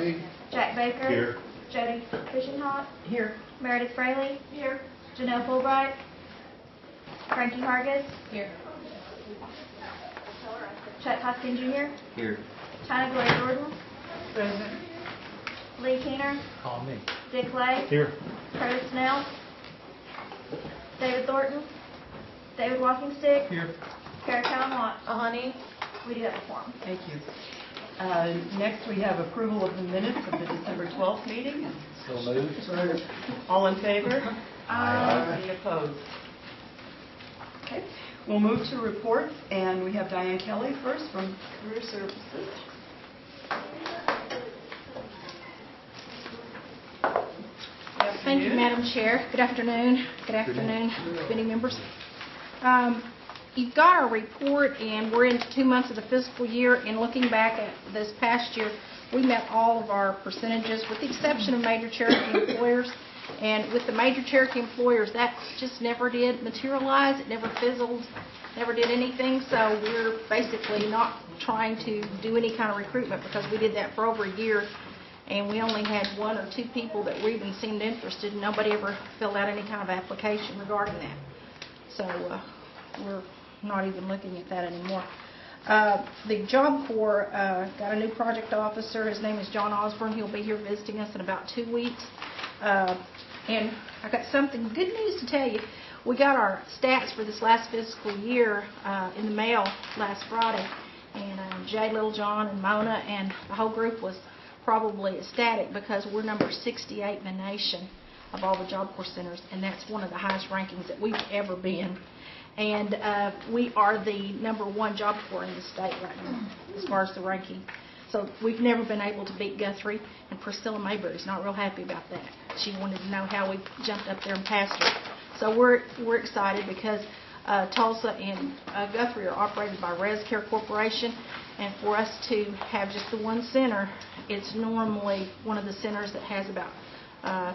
Me. Jack Baker. Here. Jody Fishenhot. Here. Meredith Fraley. Here. Janelle Fulbright. Frankie Hargis. Here. Chuck Hoskin Jr. Here. China Glory Jordan. Present. Lee Keener. Call me. Dick Lay. Here. Curtis Snell. David Thornton. David Walkingstick. Here. Kara Callan Watts. Honey. We do have a form. Thank you. Next, we have approval of the minutes of the December 12th meeting. So moved. All in favor? Aye. Any opposed? Okay. We'll move to reports, and we have Diane Kelly first from Career Services. Thank you, Madam Chair. Good afternoon. Good afternoon, committee members. You've got our report, and we're into 2 months of the fiscal year. And looking back at this past year, we met all of our percentages, with the exception of major Cherokee employers. And with the major Cherokee employers, that just never did materialize. It never fizzled, never did anything. So we're basically not trying to do any kind of recruitment, because we did that for over a year. And we only had 1 or 2 people that were even seemed interested. Nobody ever filled out any kind of application regarding that. So we're not even looking at that anymore. The Job Corps got a new project officer. His name is John Osborne. He'll be here visiting us in about 2 weeks. And I got something good news to tell you. We got our stats for this last fiscal year in the mail last Friday. And Jay Littlejohn and Mona and the whole group was probably ecstatic, because we're number 68 in the nation of all the Job Corps centers, and that's one of the highest rankings that we've ever been. And we are the number 1 Job Corps in the state right now as far as the ranking. So we've never been able to beat Guthrie, and Priscilla Mayberry's not real happy about that. She wanted to know how we jumped up there and passed her. So we're excited, because Tulsa and Guthrie are operated by Res Care Corporation, and for us to have just the 1 center, it's normally one of the centers that has about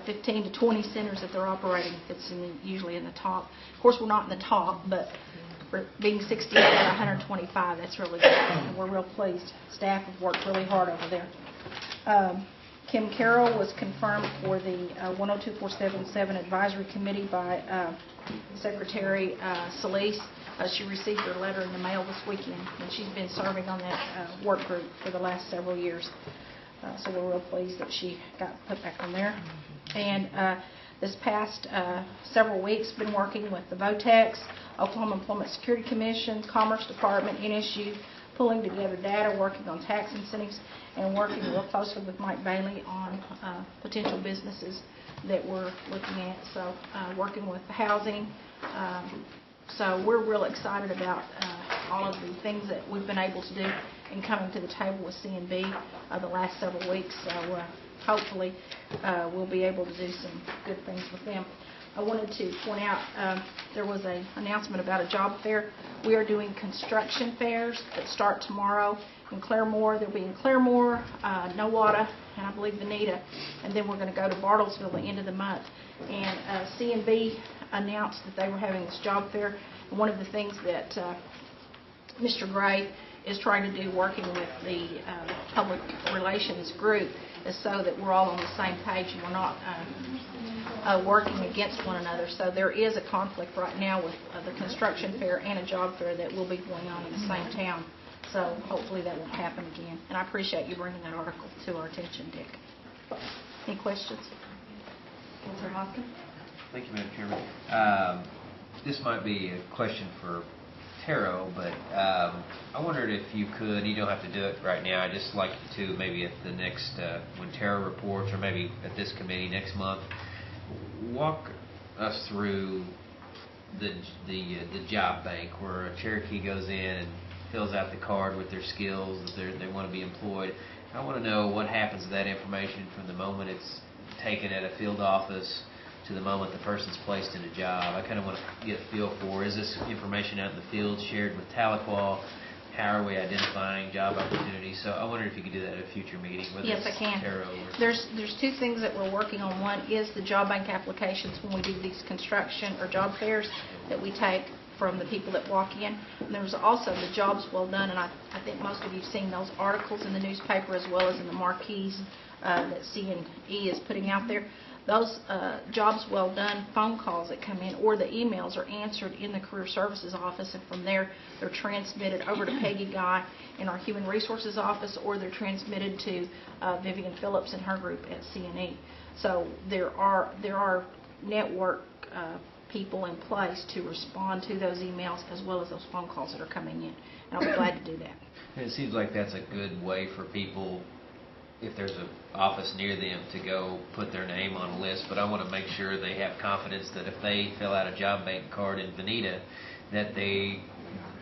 15 to 20 centers that they're operating. It's usually in the top. Of course, we're not in the top, but for being 68 out of 125, that's really good, and we're real pleased. Staff have worked really hard over there. Kim Carroll was confirmed for the 102477 Advisory Committee by Secretary Solis. She received her letter in the mail this weekend, and she's been serving on that work group for the last several years. So we're real pleased that she got put back on there. And this past several weeks, been working with the VOTEX, Oklahoma Employment Security Commission, Commerce Department, NSU, pulling together data, working on tax incentives, and working real closely with Mike Bailey on potential businesses that we're looking at. So working with the housing. So we're real excited about all of the things that we've been able to do and coming to the table with C&B the last several weeks. So hopefully we'll be able to do some good things with them. I wanted to point out there was an announcement about a job fair. We are doing construction fairs that start tomorrow in Claremore. They'll be in Claremore, Nowata, and I believe Veneta. And then we're going to go to Bartlesville at the end of the month. And C&B announced that they were having this job fair. And one of the things that Mr. Gray is trying to do, working with the public relations group, is so that we're all on the same page and we're not working against one another. So there is a conflict right now with the construction fair and a job fair that will be going on in the same town. So hopefully that won't happen again. And I appreciate you bringing that article to our attention, Dick. Any questions? Mr. Hopkins? Thank you, Madam Chairman. This might be a question for Taro, but I wondered if you could, you don't have to do it right now, I'd just like you to maybe at the next, when Taro reports, or maybe at this committee next month, walk us through the job bank, where a Cherokee goes in and fills out the card with their skills that they want to be employed. I want to know what happens to that information from the moment it's taken at a field office to the moment the person's placed in a job. I kind of want to get a feel for, is this information out in the field shared with Tahlequah? How are we identifying job opportunities? So I wonder if you could do that at a future meeting. Yes, I can. There's 2 things that we're working on. One is the job bank applications when we do these construction or job fairs that we take. from the people that walk in. And there's also the jobs well done, and I think most of you have seen those articles in the newspaper as well as in the marquees that C&E is putting out there. Those jobs well done phone calls that come in or the emails are answered in the Career Services office, and from there they're transmitted over to Peggy Guy in our Human Resources office, or they're transmitted to Vivian Phillips and her group at C&E. So there are network people in place to respond to those emails as well as those phone calls that are coming in. And I'll be glad to do that. And it seems like that's a good way for people, if there's an office near them, to go put their name on a list. But I want to make sure they have confidence that if they fill out a job bank card in Veneta, that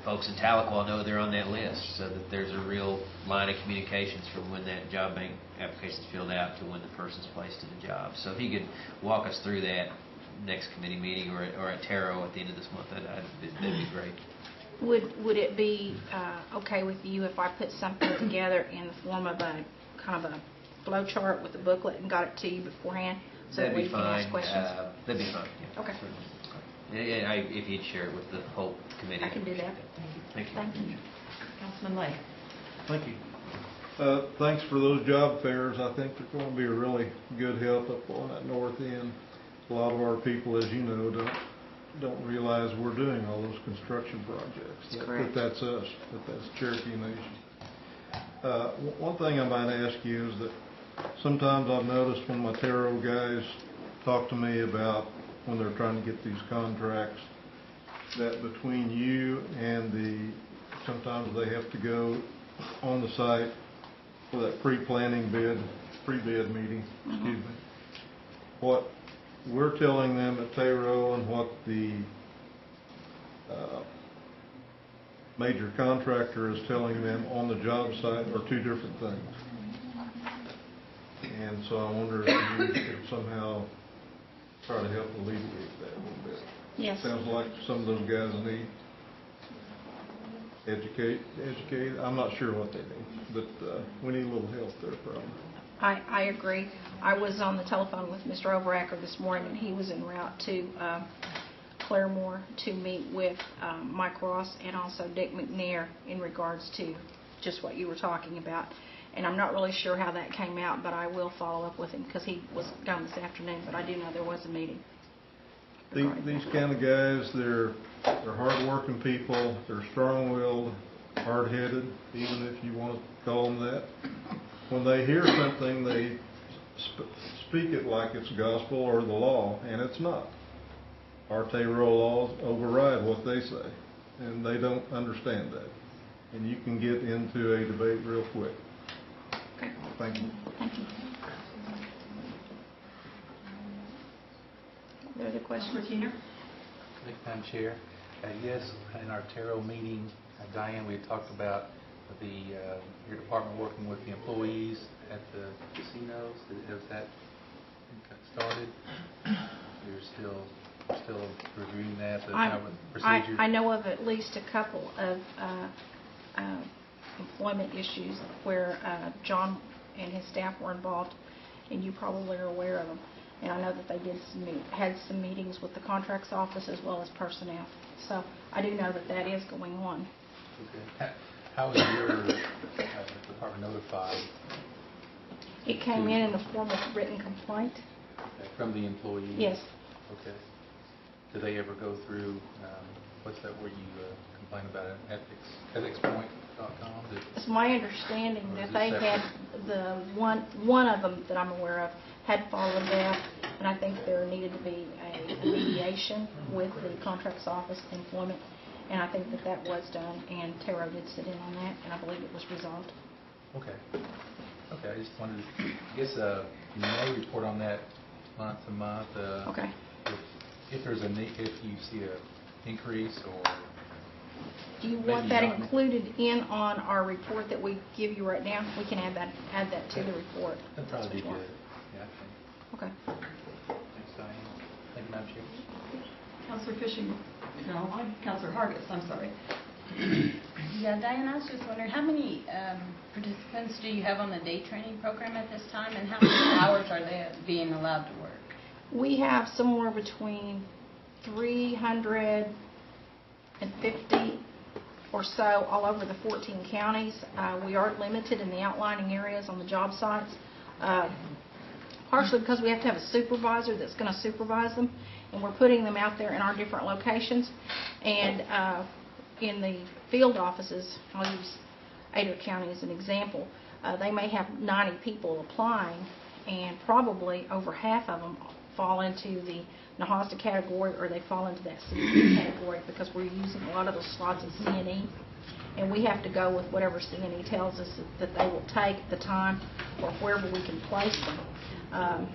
folks in Tahlequah know they're on that list, so that there's a real line of communications from when that job bank application is filled out to when the person's placed in the job. So if you could walk us through that next committee meeting or at Taro at the end of this month, that'd be great. Would it be okay with you if I put something together in the form of a kind of a flow chart with a booklet and got it to you beforehand so that we can ask questions? That'd be fine. Yeah. Okay. If you'd share it with the whole committee. I can do that. Thank you. Thank you. Councilman Lay. Thank you. Thanks for those job fairs. I think they're going to be a really good help up on that north end. A lot of our people, as you know, don't realize we're doing all those construction projects. That's correct. That's us, that's Cherokee Nation. One thing I might ask you is that sometimes I've noticed when my Taro guys talk to me about when they're trying to get these contracts, that between you and sometimes they have to go on the site for that pre-bid meeting, excuse me. What we're telling them at Taro and what the major contractor is telling them on the job site are two different things. And so I wonder if you could somehow try to help alleviate that a little bit. Yes. Sounds like some of those guys need educate. I'm not sure what they need, but we need a little help there probably. I agree. I was on the telephone with Mr. Overacker this morning, and he was en route to Claremore to meet with Mike Ross and also Dick McNair in regards to just what you were talking about. And I'm not really sure how that came out, but I will follow up with him because he was gone this afternoon, but I do know there was a meeting. These kind of guys, they're hard-working people. They're strong-willed, hard-headed, even if you want to call them that. When they hear something, they speak it like it's gospel or the law, and it's not. Our Taro laws override what they say, and they don't understand that. And you can get into a debate real quick. Okay. Thank you. Thank you. Are there other questions? Keener. Madam Chair, yes, in our Taro meeting, Diane, we had talked about your department working with the employees at the casinos. Has that started? You're still reviewing that, how the procedures? I know of at least a couple of employment issues where John and his staff were involved, and you probably are aware of them. And I know that they had some meetings with the contracts office as well as personnel. So I do know that is going on. Okay. How is your department notified? It came in the form of written complaint. Okay, from the employees? Yes. Okay. Do they ever go through, what's that where you complain about it, ethicspoint.com? It's my understanding that they had the one of them that I'm aware of had followed that, and I think there needed to be a mediation with the contracts office employment, and I think that was done, and Taro did sit in on that, and I believe it was resolved. Okay. Okay, I just wanted to, I guess you may report on that month to month. Okay. If there's a need, if you see an increase or... Do you want that included in on our report that we give you right now? We can add that to the report. That'd probably be good. Yeah, I think. Okay. Thanks, Diane. Thank you, Madam Chair. Councilor Fishing. No, Councilor Hargis, I'm sorry. Yeah, Diane, I was just wondering, how many participants do you have on the day training program at this time, and how many hours are they being allowed to work? We have somewhere between 300 150 or so all over the 14 counties. We are limited in the outlining areas on the job sites, partially because we have to have a supervisor that's going to supervise them, and we're putting them out there in our different locations. And in the field offices, I'll use Adair County as an example, they may have 90 people applying, and probably over half of them fall into the NAHASDA category, or they fall into that C&E category, because we're using a lot of those slots in C&E, and we have to go with whatever C&E tells us that they will take at the time, or wherever we can place them.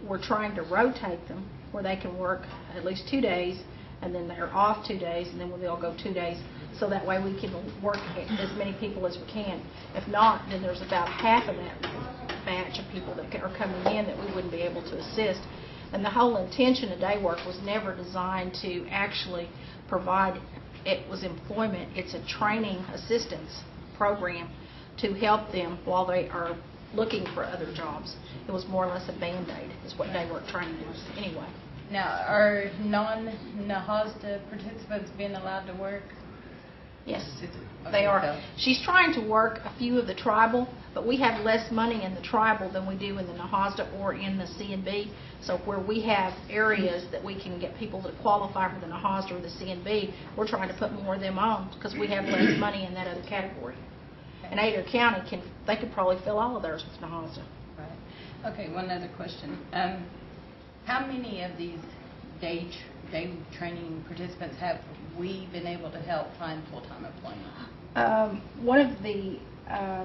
We're trying to rotate them where they can work at least 2 days, and then they're off 2 days, and then they'll go 2 days, so that way we can work as many people as we can. If not, then there's about half of that batch of people that are coming in that we wouldn't be able to assist. And the whole intention of day work was never designed to actually provide, it was employment. It's a training assistance program to help them while they are looking for other jobs. It was more or less a Band-Aid is what day work training was anyway. Now, are non-NAHASDA participants being allowed to work? Yes, Okay, they are. so- She's trying to work a few of the tribal, but we have less money in the tribal than we do in the NAHASDA or in the C&B. So where we have areas that we can get people that qualify for the NAHASDA or the C&B, we're trying to put more of them on because we have less money in that other category. And Adair County, they could probably fill all of theirs with NAHASDA. Right. Okay, one other question. How many of these day training participants have we been able to help find full-time employment? One of the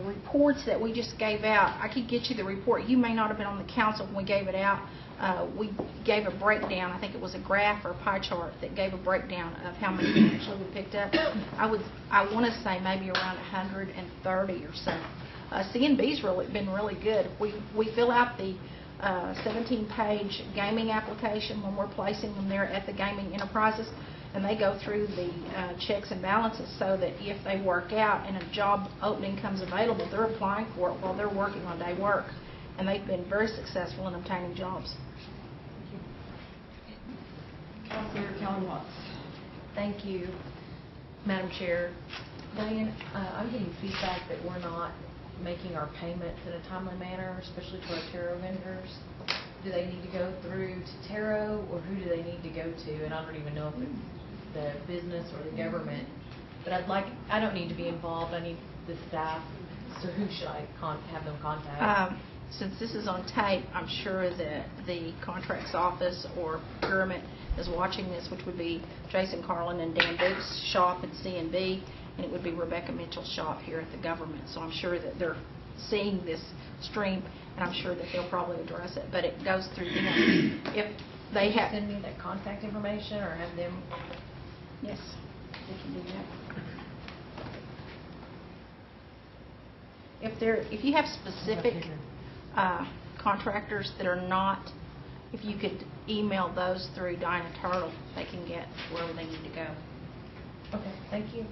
reports that we just gave out, I could get you the report. You may not have been on the council when we gave it out. We gave a breakdown. I think it was a graph or a pie chart that gave a breakdown of how many actually we picked up. I want to say maybe around 130 or so. C&B's been really good. We fill out the 17-page gaming application when we're placing them there at the gaming enterprises, and they go through the checks and balances so that if they work out and a job opening comes available, they're applying for it while they're working on day work, and they've been very successful in obtaining jobs. Councilor Kelly Watts. Thank you, Madam Chair. Diane, I'm getting feedback that we're not making our payments in a timely manner, especially to our tarot vendors. Do they need to go through to tarot, or who do they need to go to? And I don't even know if it's the business or the government. But I don't need to be involved. I need the staff. So who should I have them contact? Since this is on tape, I'm sure that the contracts office or procurement is watching this, which would be Jason Carlin and Dan Duke's shop at C&B, and it would be Rebecca Mitchell's shop here at the government. So I'm sure that they're seeing this stream, and I'm sure that they'll probably address it. But it goes through them. If they have... Send me that contact information, or have them... Yes, they can do that. If you have specific contractors that are not, if you could email those through Dinah Turtle, they can get wherever they need to go. Okay, thank you.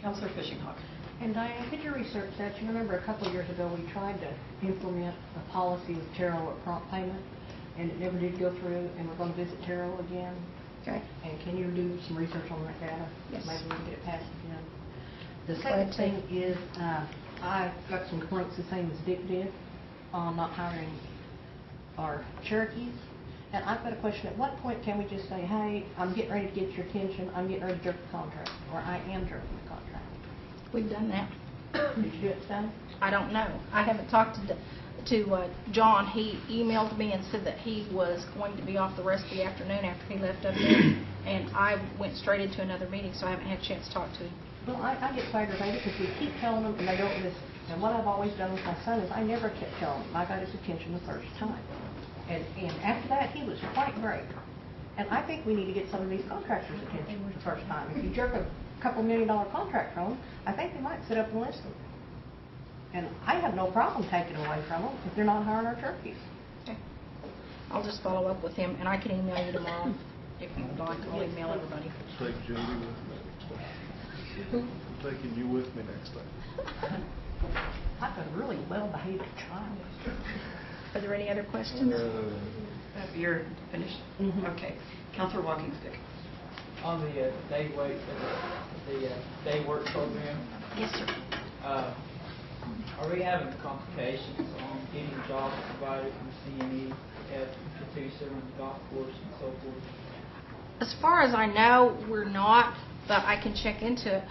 Councilor Fishinghawk. And Diane, did you research that? You remember a couple of years ago we tried to implement a policy with Terrell at prompt payment, and it never did go through, and we're going to visit Terrell again. Okay. And can you do some research on that data? Yes. Maybe we can get it passed again. The Okay. second thing is, I got some complaints the same as Dick did on not hiring our Cherokees. And I've got a question. At what point can we just say, hey, I'm getting ready to get your attention, I'm getting ready to jerk the contract, or I am jerking the contract? We've done that. Did you do it, Stan? I don't know. I haven't talked to John. He emailed me and said that he was going to be off the rest of the afternoon after he left up there, and I went straight into another meeting, so I haven't had a chance to talk to him. Well, I get so aggravated because we keep telling them and they don't listen. And what I've always done with my son is I never kept telling him. I got his attention the first time. And after that, he was quite great. And I think we need to get some of these contractors' attention the first time. If you jerk a couple $1 million contract from them, I think they might sit up and listen. And I have no problem taking away from them if they're not hiring our turkeys. Okay. I'll just follow up with him, and I can email you tomorrow if you would like. I'll email everybody. Take Judy with me next time. I'm taking you with me next time. I've got a really well-behaved child. Are there any other questions? You're finished? Mhm. Okay. Councilor Walking Stick. On the day wait, the day work program, Yes, sir. are we having complications on getting jobs provided from CNE at Catoosa and the golf course and so forth? As far as I know, we're not, but I can check into it.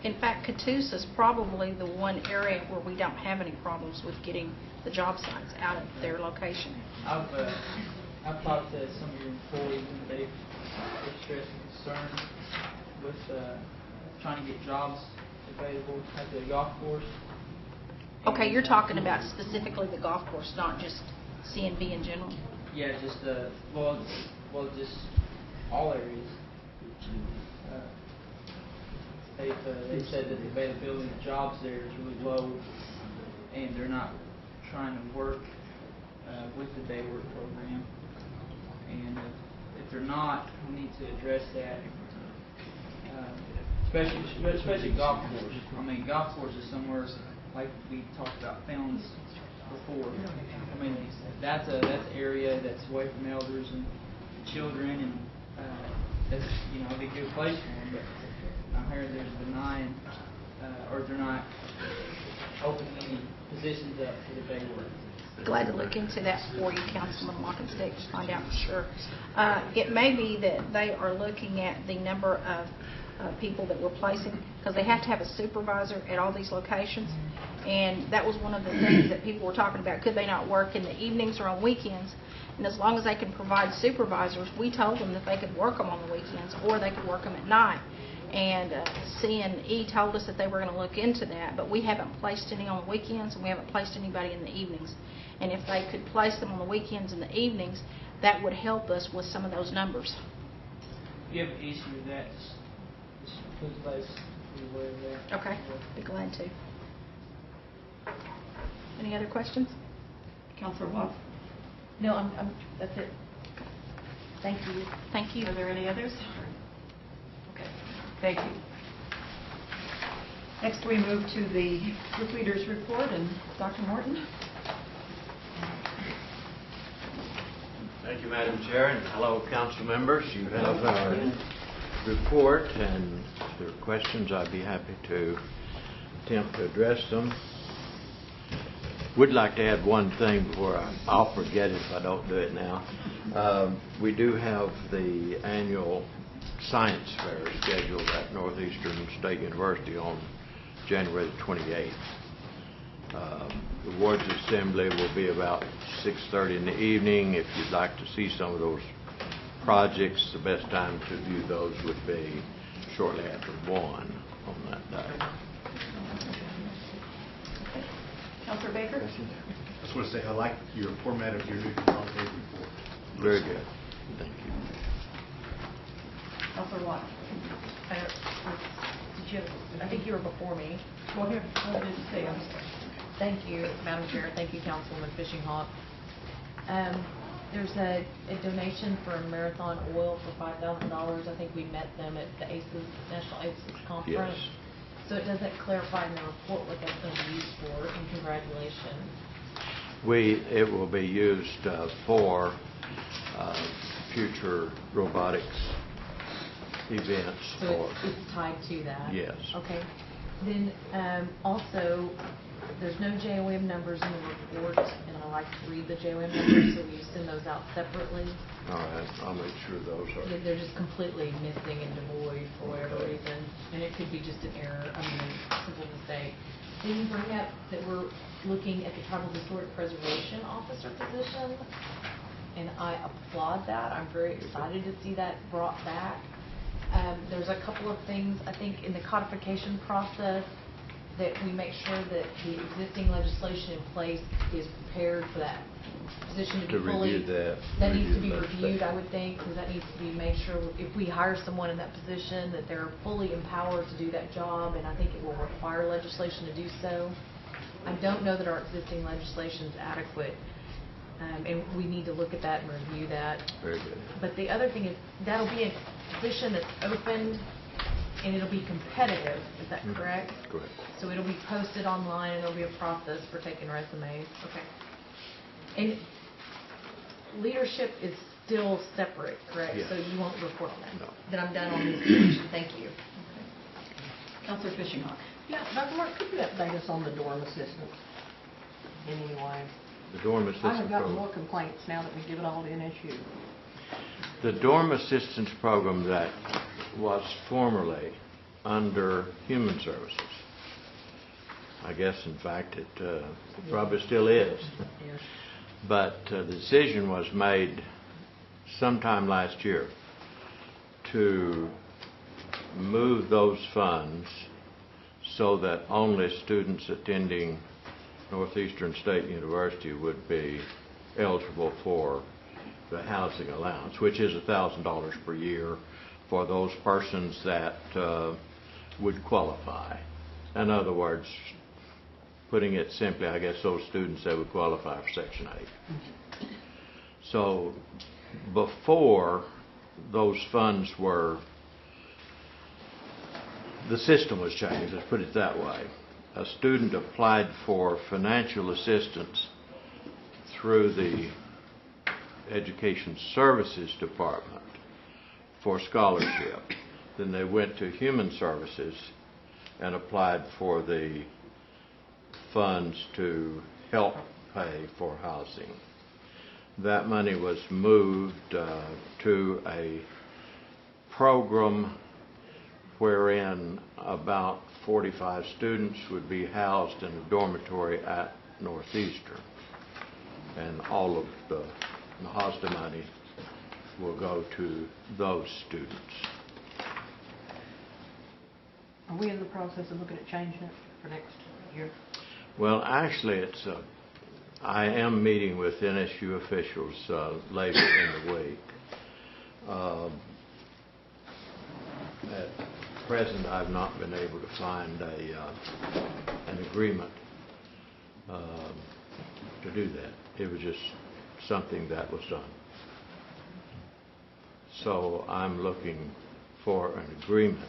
In fact, Catoosa is probably the one area where we don't have any problems with getting the job sites out of their location. I've talked to some of your employees and they've expressed concern with trying to get jobs available at the golf course. Okay, you're talking about specifically the golf course, not just CNB in general? Yeah, just just all areas. They said that the availability of jobs there is really low, and they're not trying to work with the day work program. And if they're not, we need to address that. Especially golf course. I mean, golf course is somewhere like we talked about Fountains before. I mean, that's an area that's away from elders and children, and that's a good place for them. But I heard there's denying, or they're not opening any positions up for the day work. Glad to look into that for you, Councilman Walkenstick, to find out for sure. It may be that they are looking at the number of people that we're placing, because they have to have a supervisor at all these locations, and that was one of the things that people were talking about. Could they not work in the evenings or on weekends? And as long as they can provide supervisors, we told them that they could work them on the weekends or they could work them at night. And CNE told us that they were going to look into that, but we haven't placed any on the weekends and we haven't placed anybody in the evenings. And if they could place them on the weekends and the evenings, that would help us with some of those numbers. If you have an issue with that, just please let us be aware of that. Okay, be glad to. Any other questions? Councilor Watts? No, that's it. Thank you. Thank you. Are there any others? Okay, thank you. Next, we move to the group leaders report, and Dr. Morton. Thank you, Madam Chair, and hello, council members. You have our report, and if there are questions, I'd be happy to attempt to address them. Would like to add one thing before I'll forget it if I don't do it now. We do have the annual science fair scheduled at Northeastern State University on January the 28th. The awards assembly will be about 6:30 in the evening. If you'd like to see some of those projects, the best time to view those would be shortly after 1 on that day. Councilor Baker? I just want to say I like your format of your new consolidated report. Very good. Thank you. Councilor Watts? I think you were before me. Go ahead. I didn't say. I'm sorry. Thank you, Madam Chair. Thank you, Councilwoman Fishing Hawk. There's a donation for Marathon Oil for $5,000. I think we met them at the ACES, National ACES Conference. Yes. So it doesn't clarify in the report what that's going to be used for, and congratulations. It will be used for future robotics events. So it's tied to that? Yes. Okay. Then also, there's no JOM numbers in the report, and I like to read the JOM numbers, so we send those out separately. All right, I'll make sure those are. They're just completely missing and devoid for whatever reason, and it could be just an error, a simple mistake. Then you bring up that we're looking at the Tribal Historic Preservation Officer position, and I applaud that. I'm very excited to see that brought back. There's a couple of things, I think, in the codification process that we make sure that the existing legislation in place is prepared for that position to be fully. Review that needs to be reviewed, I would think, because that needs to be made sure if we hire someone in that position that they're fully empowered to do that job, and I think it will require legislation to do so. I don't know that our existing legislation is adequate, and we need to look at that and review that. Very good. But the other thing is that'll be a position that's opened and it'll be competitive. Is that correct? Correct. So it'll be posted online and there'll be a process for taking resumes. Okay. And leadership is still separate, correct? Yes. So you won't report on that? No. Then I'm done on this page. Thank you. Counselor Fishinghawk. Yeah, Dr. Mark, could you update us on the dorm assistants in any way? The dorm I have assistance gotten more program. complaints now that we give it all to NSU. The dorm assistance program that was formerly under Human Services. I guess, in fact, it probably still is. Yes. But the decision was made sometime last year to move those funds so that only students attending Northeastern State University would be eligible for the housing allowance, which is $1,000 per year for those persons that would qualify. In other words, putting it simply, I guess those students that would qualify for Section 8. So before those funds were, the system was changed, let's put it that way. A student applied for financial assistance through the Education Services Department for scholarship. Then they went to Human Services and applied for the funds to help pay for housing. That money was moved to a program wherein about 45 students would be housed in a dormitory at Northeastern. And all of the HOSTA money will go to those students. Are we in the process of looking at changing it for next year? Well, actually, I am meeting with NSU officials later in the week. At present, I've not been able to find an agreement to do that. It was just something that was done. So I'm looking for an agreement.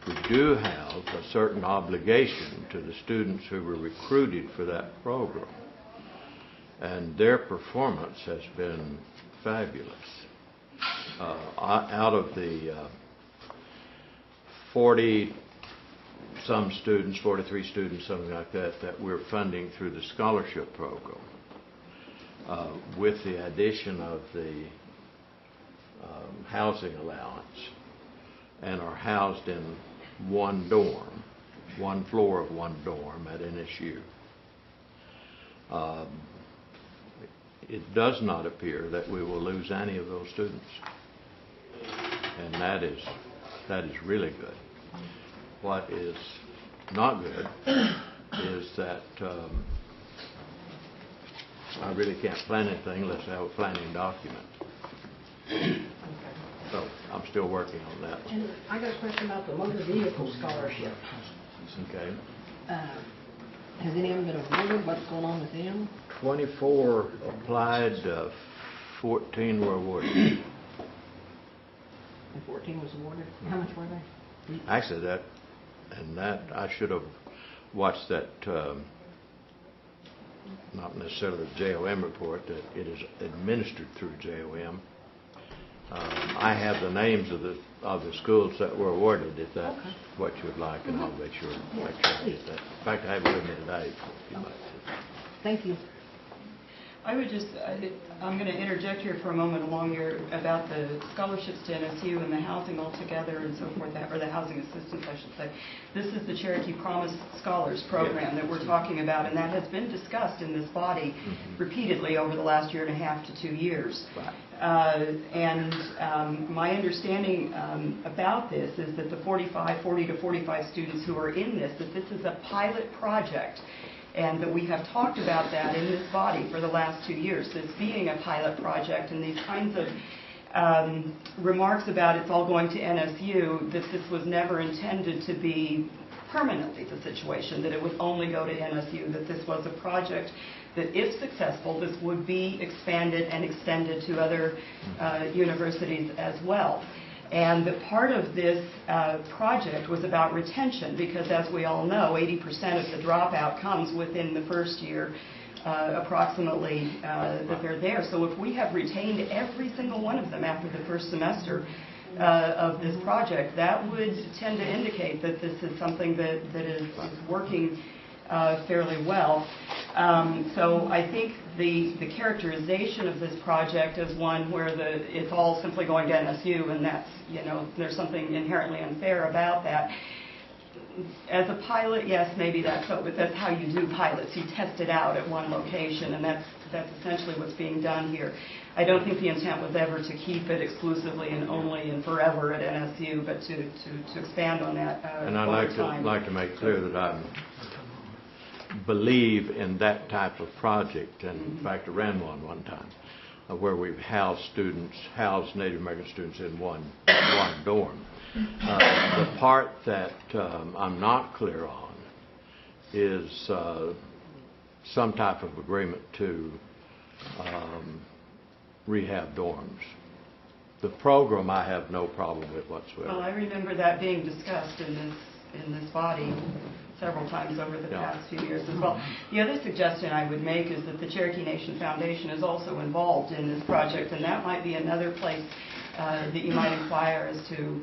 We do have a certain obligation to the students who were recruited for that program, and their performance has been fabulous. Out of the 40-some students, 43 students, something like that, that we're funding through the scholarship program, with the addition of the housing allowance, and are housed in one dorm, one floor of one dorm at NSU. It does not appear that we will lose any of those students, and that is really good. What is not good is that I really can't plan anything unless I have a planning document. So I'm still working on that one. And I got a question about the motor vehicle scholarship. Okay. Has any of them been awarded? What's going on with them? 24 applied, 14 were awarded. And 14 was awarded. How much were they? Actually, I should have watched that, not necessarily the JOM report, that it is administered through JOM. I have the names of the schools that were awarded, if that's what you would like, and I'll make sure I get that. In fact, I have it with me today, if you'd like to. Thank you. I would just, I'm going to interject here for a moment along your, about the scholarships to NSU and the housing altogether and so forth, or the housing assistance, I should say. This is the Cherokee Promise Scholars Program that we're talking about, and that has been discussed in this body repeatedly over the last 1.5 to 2 years. My understanding about this is that the 40 to 45 students who are in this, that this is a pilot project, and that we have talked about that in this body for the last 2 years, this being a pilot project, and these kinds of remarks about it's all going to NSU, that this was never intended to be permanently the situation, that it would only go to NSU, that this was a project that if successful, this would be expanded and extended to other universities as well. And that part of this project was about retention, because as we all know, 80% of the dropout comes within the first year approximately that they're there. So if we have retained every single one of them after the first semester of this project, that would tend to indicate that this is something that is working fairly well. So I think the characterization of this project as one where it's all simply going to NSU, and that's, there's something inherently unfair about that. As a pilot, yes, maybe that's so, but that's how you do pilots. You test it out at one location, and that's essentially what's being done here. I don't think the intent was ever to keep it exclusively and only and forever at NSU, but to expand on that and I'd like to make clear that I believe in that type of project, and in fact I ran one time where we've housed Native American students in one dorm. The part that I'm not clear on is some type of agreement to rehab dorms. The program I have no problem with whatsoever. Well, I remember that being discussed in this body several times over the past few years as well. The other suggestion I would make is that the Cherokee Nation Foundation is also involved in this project, and that might be another place that you might inquire as to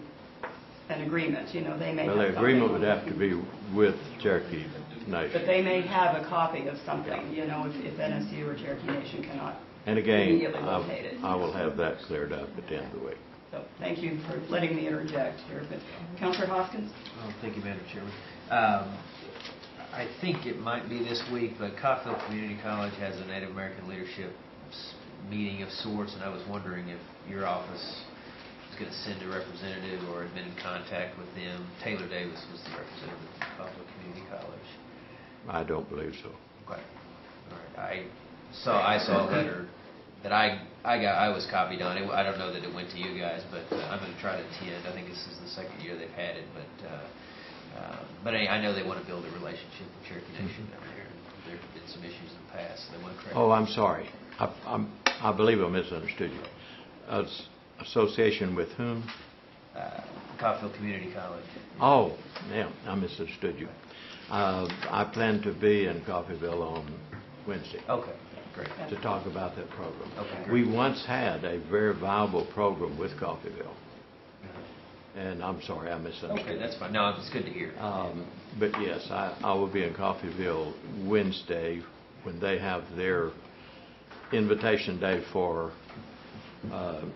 an agreement. They may have the agreement would have to be with Cherokee Nation. But they may have a copy of something, if NSU or Cherokee Nation cannot and again, immediately locate it. I will have that cleared up at the end of the week. So thank you for letting me interject here. But Councilor Hoskins? Oh, thank you, Madam Chairman. I think it might be this week, but Coffeyville Community College has a Native American leadership meeting of sorts, and I was wondering if your office was going to send a representative or had been in contact with them. Taylor Davis was the representative of Coffeyville Community College. I don't believe so. Okay. All right. I saw a letter that I was copied on. I don't know that it went to you guys, but I'm going to try to attend. I think this is the second year they've had it, but I know they want to build a relationship with Cherokee Nation down there. There have been some issues in the past, so they want to correct. Oh, I'm sorry. I believe I misunderstood you. Association with whom? Coffeyville Community College. Oh, yeah, I misunderstood you. I plan to be in Coffeyville on Wednesday. Okay, great. To talk about that program. Okay, we once had a very viable program with Coffeyville. And I'm sorry, I misunderstood. Okay, that's fine. No, it's good to hear. But yes, I will be in Coffeyville Wednesday when they have their invitation day for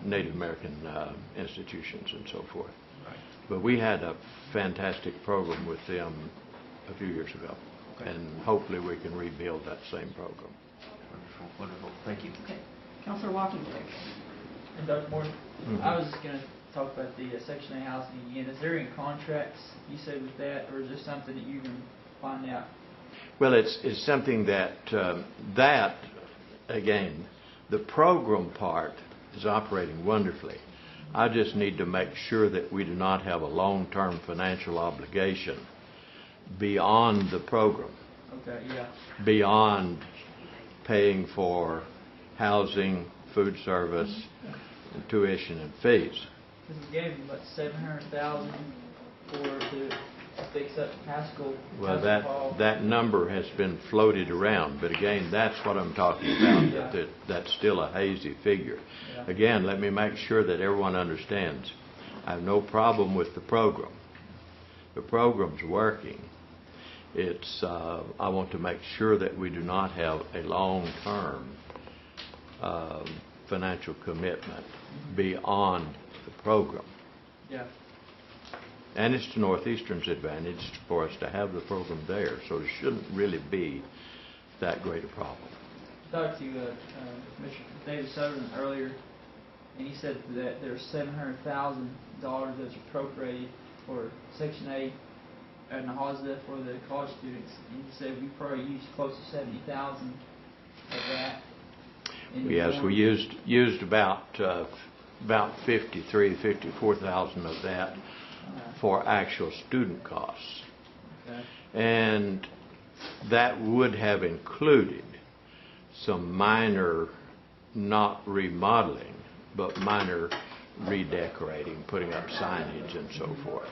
Native American institutions and so forth. Right. But we had a fantastic program with them a few years ago. Okay. And hopefully we can rebuild that same program. Wonderful, wonderful. Thank you. Okay. Councilor Walkenstick. And Dr. Morton, I was just going to talk about the Section 8 housing again. Is there any contracts, you said, with that, or is this something that you can find out? Well, it's something that, again, the program part is operating wonderfully. I just need to make sure that we do not have a long-term financial obligation beyond the program. Okay, yeah. Beyond paying for housing, food service, and tuition and fees. Because we gave them about $700,000 to fix up Haskell. Well, that number has been floated around, but again, that's what I'm talking about. Yeah. That's still a hazy figure. Yeah. Again, let me make sure that everyone understands. I have no problem with the program. The program's working. It's I want to make sure that we do not have a long-term financial commitment beyond the program. Yeah. And it's to Northeastern's advantage for us to have the program there, so it shouldn't really be that great a problem. I talked to Commissioner David Sutherland earlier, and he said that there's $700,000 that's appropriated for Section 8 at Nahazda for the college students. And he said we probably used close to $70,000 of that. Yes, we used about 54,000 of that for actual student costs. Okay. And that would have included some minor, not remodeling, but minor redecorating, putting up signage and so forth.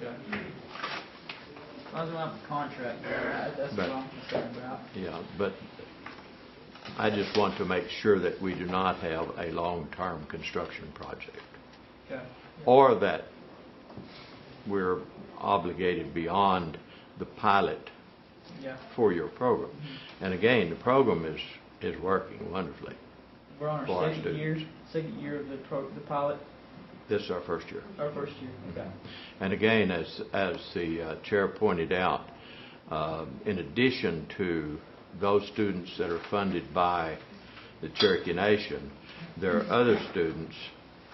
Okay. I was going with contract. That's what I'm concerned about. Yeah, but I just want to make sure that we do not have a long-term construction project, Okay. or that we're obligated beyond the pilot Yeah. four-year program. And again, the program is working wonderfully. We're on For our our second year of the pilot, This is our first year. our first year. Okay. And again, as the chair pointed out, in addition to those students that are funded by the Cherokee Nation, there are other students,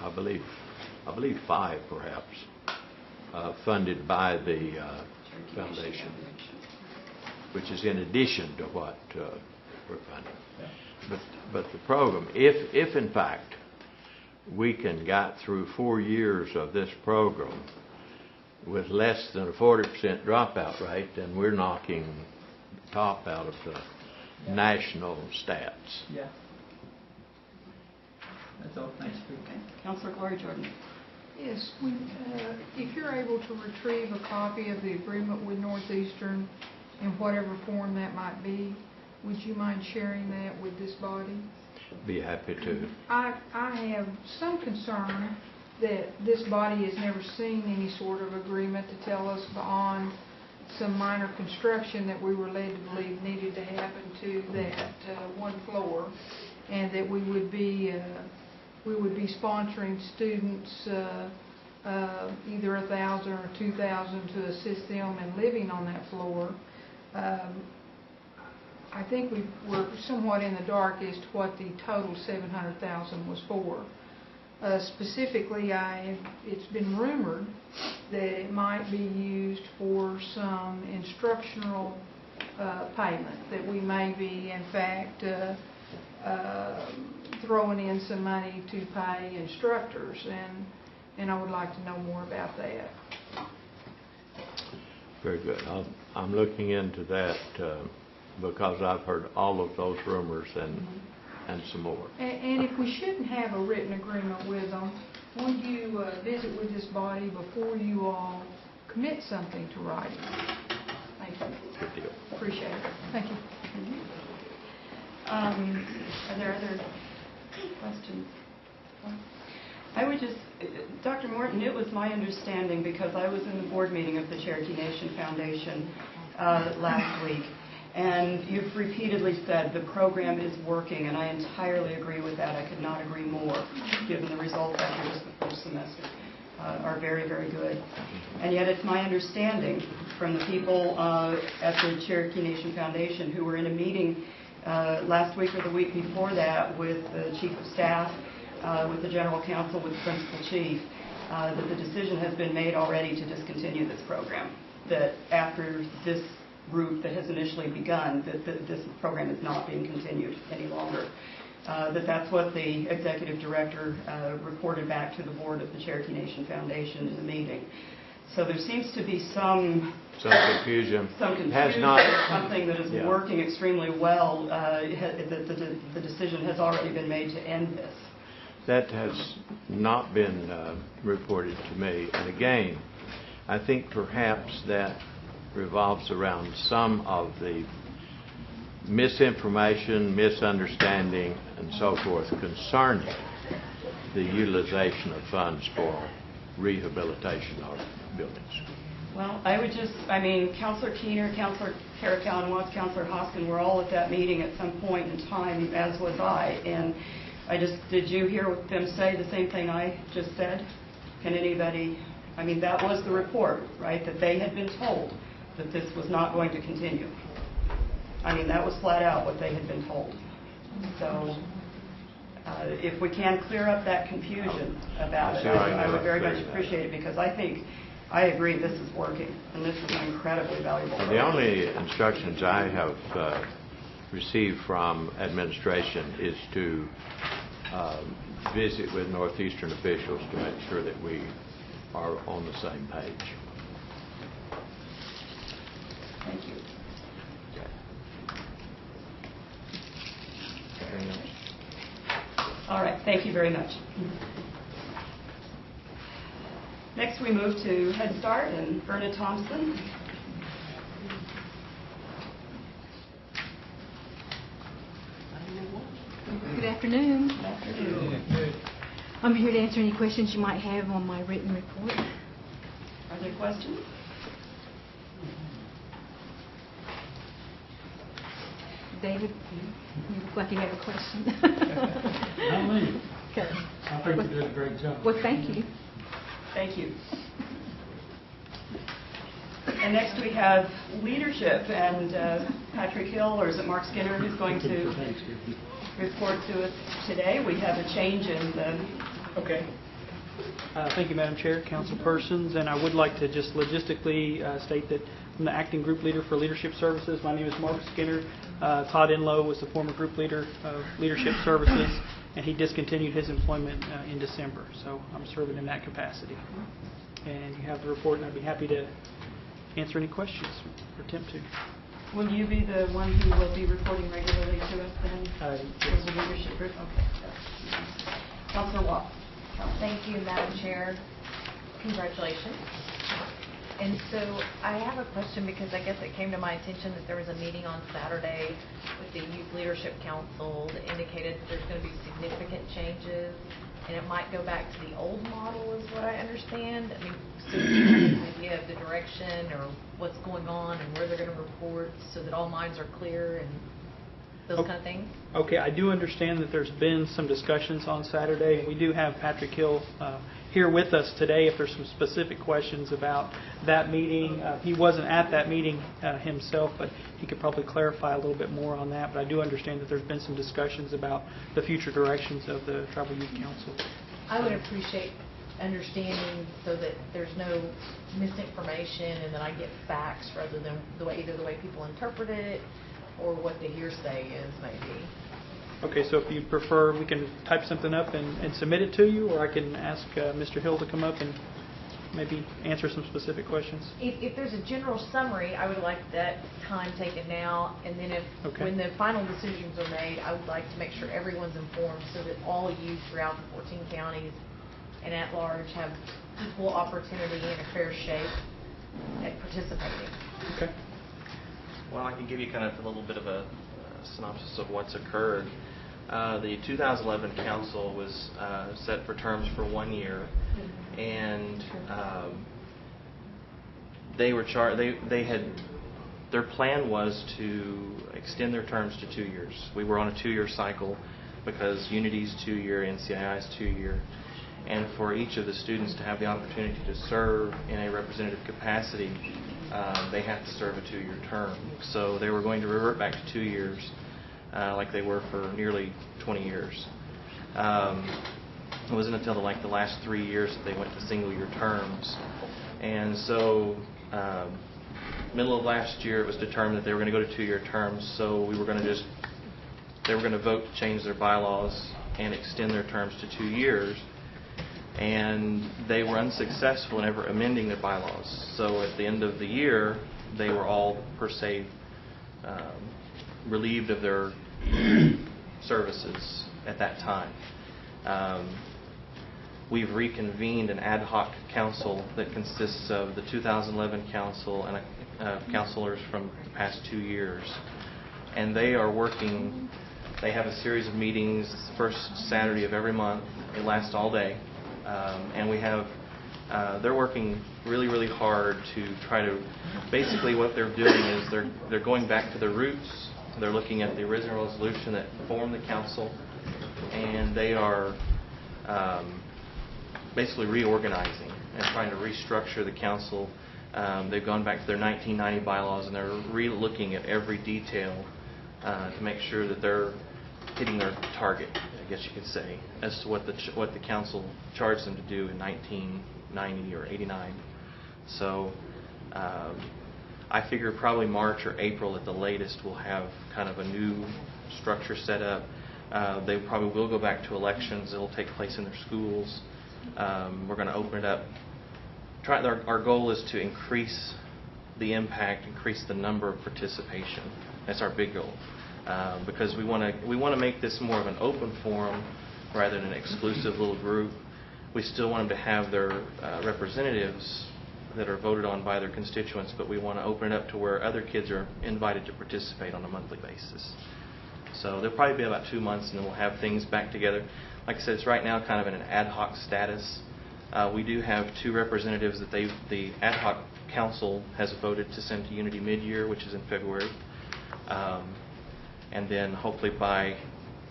I believe 5 perhaps, funded by the foundation, which is in addition to what we're funding. But the program, if in fact we can get through 4 years of this program with less than a 40% dropout rate, then we're knocking the top out of the national stats. Yeah. That's all. Thanks, Okay. Councilor Gloria Jordan. Yes, if you're able to retrieve a copy of the agreement with Northeastern in whatever form that might be, would you mind sharing that with this body? Be happy to. I have some concern that this body has never seen any sort of agreement to tell us beyond some minor construction that we were led to believe needed to happen to that one floor, and that we would be sponsoring students either 1,000 or 2,000 to assist them in living on that floor. I think we were somewhat in the dark as to what the total $700,000 was for. Specifically, it's been rumored that it might be used for some instructional payment, that we may be, in fact, throwing in some money to pay instructors, and I would like to know more about that. Very good. I'm looking into that because I've heard all of those rumors and some more. And if we shouldn't have a written agreement with them, would you visit with this body before you all commit something to writing? Thank you. Good deal. Appreciate it. Thank you. Are there other questions? I would just, Dr. Morton, it was my understanding, because I was in the board meeting of the Cherokee Nation Foundation last week, and you've repeatedly said the program is working, and I entirely agree with that. I could not agree more, given the results after just the first semester are very, very good. And yet it's my understanding from the people at the Cherokee Nation Foundation who were in a meeting last week or the week before that with the Chief of Staff, with the General Counsel, with the Principal Chief, that the decision has been made already to discontinue this program. That after this route that has initially begun, that this program is not being continued any longer. That's what the Executive Director reported back to the board of the Cherokee Nation Foundation in the meeting. So there seems to be some confusion. Some confusion. Has not, something that is working extremely well. The decision has already been made to end this. That has not been reported to me. And again, I think perhaps that revolves around some of the misinformation, misunderstanding, and so forth concerning the utilization of funds for rehabilitation of buildings. Well, Councilor Keener, Councilor Carrick-Allen-Watts, Councilor Hoskin were all at that meeting at some point in time, as was I. And did you hear them say the same thing I just said? Can anybody, that was the report, right? That they had been told that this was not going to continue. That was flat out what they had been told. So, if we can clear up that confusion about it, I would very much appreciate it, because I agree this is working, and this is an incredibly valuable program. The only instructions I have received from administration is to visit with Northeastern officials to make sure that we are on the same page. Thank you. Anything else? All right, thank you very much. Next we move to Head Start and Verna Thompson. afternoon. Good afternoon. I'm here to answer any questions you might have on my written report. Are there questions? David, you look like you have a question. Not me. Okay. I think you did a great job. Well, thank you. Thank you. And next we have leadership, and Patrick Hill, or is it Mark Skinner, who's going to report to us today. We have a change in the... Okay. Thank you, Madam Chair, council persons, and I would like to just logistically state that I'm the acting group leader for leadership services. My name is Mark Skinner. Todd Enlow was the former group leader of leadership services, and he discontinued his employment in December, so I'm serving in that capacity. And you have the report, and I'd be happy to answer any questions or attempt to. Will you be the one who will be reporting regularly to us then? Yes. The leadership group? Okay. Councilor Watt. Thank you, Madam Chair. Congratulations. And so I have a question because I guess it came to my attention that there was a meeting on Saturday with the Youth Leadership Council that indicated that there's going to be significant changes and it might go back to the old model is what I understand. I mean, so do you have an idea of the direction or what's going on and where they're going to report so that all minds are clear and those kind of things? Okay, I do understand that there's been some discussions on Saturday. We do have Patrick Hill here with us today if there's some specific questions about that meeting. He wasn't at that meeting himself, but he could probably clarify a little bit more on that. But I do understand that there's been some discussions about the future directions of the Tribal Youth Council. I would appreciate understanding so that there's no misinformation and that I get facts rather than either the way people interpret it or what the hearsay is maybe. Okay, so if you prefer, we can type something up and submit it to you, or I can ask Mr. Hill to come up and maybe answer some specific questions. If there's a general summary, I would like that time taken now, and then when the final decisions are made, I would like to make sure everyone's informed so that all youth throughout the 14 counties and at large have equal opportunity and a fair shake at participating. Okay. Well, I can give you kind of a little bit of a synopsis of what's occurred. The 2011 council was set for terms for 1 year, and they were their plan was to extend their terms to 2 years. We were on a 2-year cycle because Unity's 2-year, NCII's 2-year, and for each of the students to have the opportunity to serve in a representative capacity, they have to serve a 2-year term. So they were going to revert back to 2 years like they were for nearly 20 years. It wasn't until the last 3 years that they went to single-year terms. And so middle of last year it was determined that they were going to go to 2-year terms, so they were going to vote to change their bylaws and extend their terms to 2 years. And they were unsuccessful in ever amending their bylaws. So at the end of the year, they were all per se relieved of their services at that time. We've reconvened an ad hoc council that consists of the 2011 council and counselors from the past 2 years. And they are working, they have a series of meetings the first Saturday of every month. It lasts all day. And we have, they're working really, really hard to try to, basically what they're doing is they're going back to their roots. They're looking at the original resolution that formed the council, and they are basically reorganizing and trying to restructure the council. They've gone back to their 1990 bylaws, and they're re-looking at every detail to make sure that they're hitting their target, I guess you could say, as to what the council charged them to do in 1990 or 89. So I figure probably March or April at the latest we'll have kind of a new structure set up. They probably will go back to elections. It'll take place in their schools. We're going to open it up. Our goal is to increase the impact, increase the number of participation. That's our big goal. Because we want to make this more of an open forum rather than an exclusive little group. We still want them to have their representatives that are voted on by their constituents, but we want to open it up to where other kids are invited to participate on a monthly basis. So there'll probably be about 2 months, and then we'll have things back together. Like I said, it's right now kind of in an ad hoc status. We do have 2 representatives that the ad hoc council has voted to send to Unity mid-year, which is in February. And then hopefully by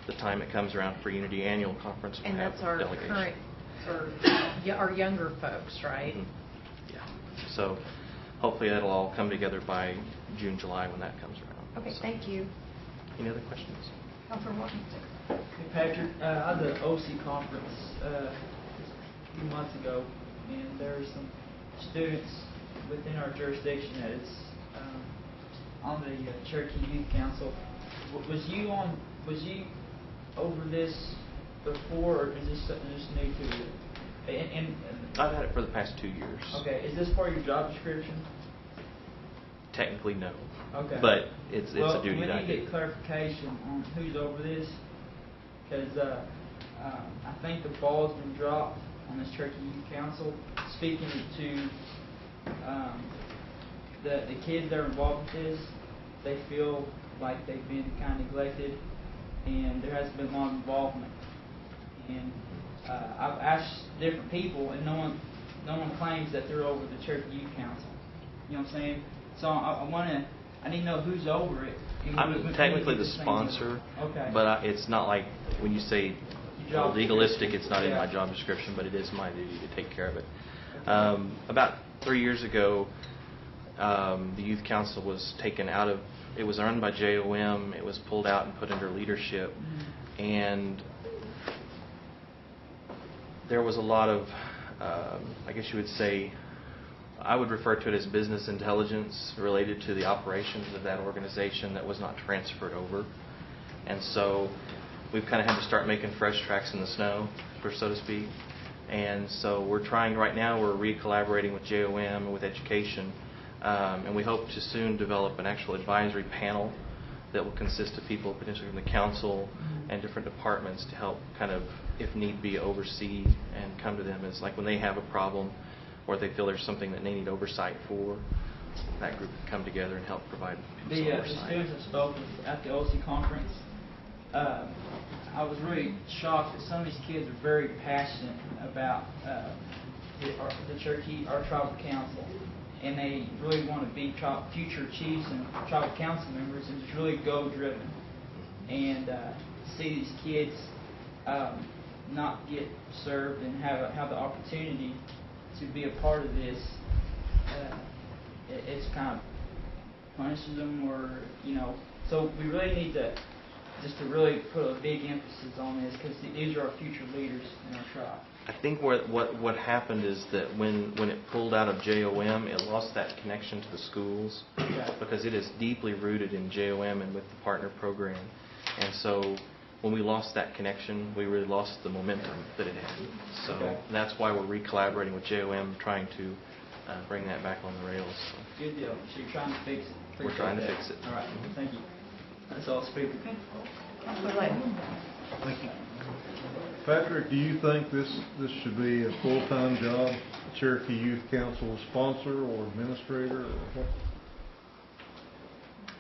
the time it comes around for Unity annual conference, we'll And have that's our delegation. current, or our younger folks, right? Mm-hmm. Yeah. So hopefully that'll all come together by June, July when that comes around. Okay, So, thank you. any other questions? Councilor Washington. Hey, Patrick, I had the OC conference a few months ago, and there were some students within our jurisdiction that is on the Cherokee Youth Council. Was you over this before, or is this something that's new to you? And I've had it for the past 2 years. okay, is this part of your job description? Technically, no. Okay. But it's a duty we that I need to do. get clarification on who's over this, because I think the ball's been dropped on this Cherokee Youth Council. Speaking to the kids that are involved with this, they feel like they've been kind of neglected, and there hasn't been a lot of involvement. And I've asked different people, and no one claims that they're over the Cherokee Youth Council. You know what I'm saying? So I need to know who's over it. I'm technically the sponsor, okay. but it's not like when you say Job legalistic, it's not in yeah. my job description, but it is my duty to take care of it. About 3 years ago, the youth council was taken out of. It was run by JOM. It was pulled out and put under leadership, and there was a lot of, I guess you would say, I would refer to it as business intelligence related to the operations of that organization that was not transferred over. And so we've kind of had to start making fresh tracks in the snow, so to speak. And so we're trying right now, we're re-collaborating with JOM and with education. And we hope to soon develop an actual advisory panel that will consist of people potentially from the council and different departments to help kind of, if need be, oversee and come to them as like when they have a problem or they feel there's something that they need oversight for, that group can come together and help provide some The oversight. students that spoke at the OC conference, I was really shocked that some of these kids are very passionate about the Cherokee, our tribal council, and they really want to be future chiefs and tribal council members, and it's really go-driven. And see these kids not get served and have the opportunity to be a part of this, it's kind of punishes them, or so we really need to really put a big emphasis on this, because these are our future leaders in our tribe. I think what happened is that when it pulled out of JOM, it lost that connection to the schools, because it is deeply rooted in JOM and with the partner program. And so when we lost that connection, we really lost the momentum that it had. So that's why we're re-collaborating with JOM, trying to bring that back on the rails. So. Good deal. So you're trying to fix it. We're trying to fix it. All right. Thank you. That's all, Speaker. Thank you. Patrick, do you think this should be a full-time job, Cherokee Youth Council sponsor or administrator, or what?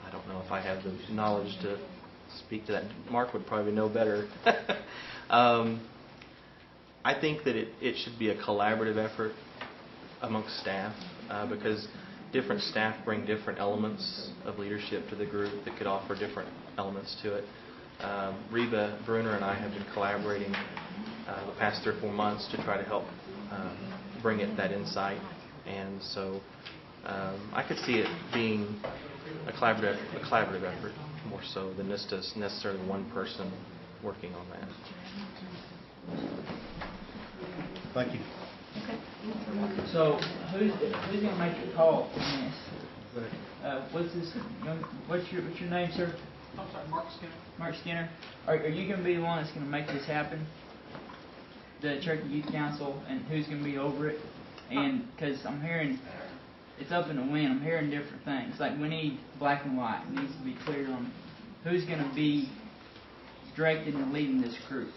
I don't know if I have the knowledge to speak to that. Mark would probably know better. I think that it should be a collaborative effort amongst staff, because different staff bring different elements of leadership to the group that could offer different elements to it. Reba Bruner and I have been collaborating the past 3 or 4 months to try to help bring it that insight, and so I could see it being a collaborative effort more so than just necessarily one person working on that. Thank you. So who's going to make the call on this? What's your name, sir? I'm sorry, Mark Skinner. Mark Skinner. Are you going to be the one that's going to make this happen? The Cherokee Youth Council, and who's going to be over it? And because I'm hearing it's up in the wind, I'm hearing different things. Like we need black and white. It needs to be clear on who's going to be directing and leading this group.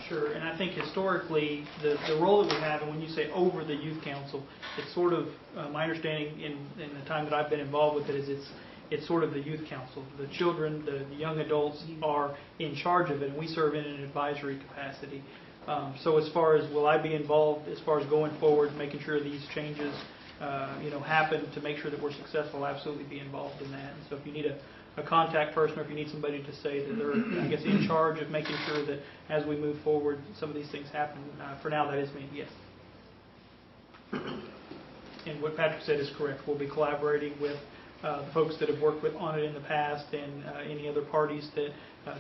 Sure, and I think historically the role that we have, and when you say over the youth council, it's sort of my understanding in the time that I've been involved with it is it's sort of the youth council. The children, the young adults are in charge of it, and we serve in an advisory capacity. So as far as will I be involved, as far as going forward, making sure these changes happen to make sure that we're successful, I'll absolutely be involved in that. And so if you need a contact person, or if you need somebody to say that they're, I guess, in charge of making sure that as we move forward, some of these things happen, for now, that is me, yes. And what Patrick said is correct. We'll be collaborating with the folks that have worked on it in the past, and any other parties that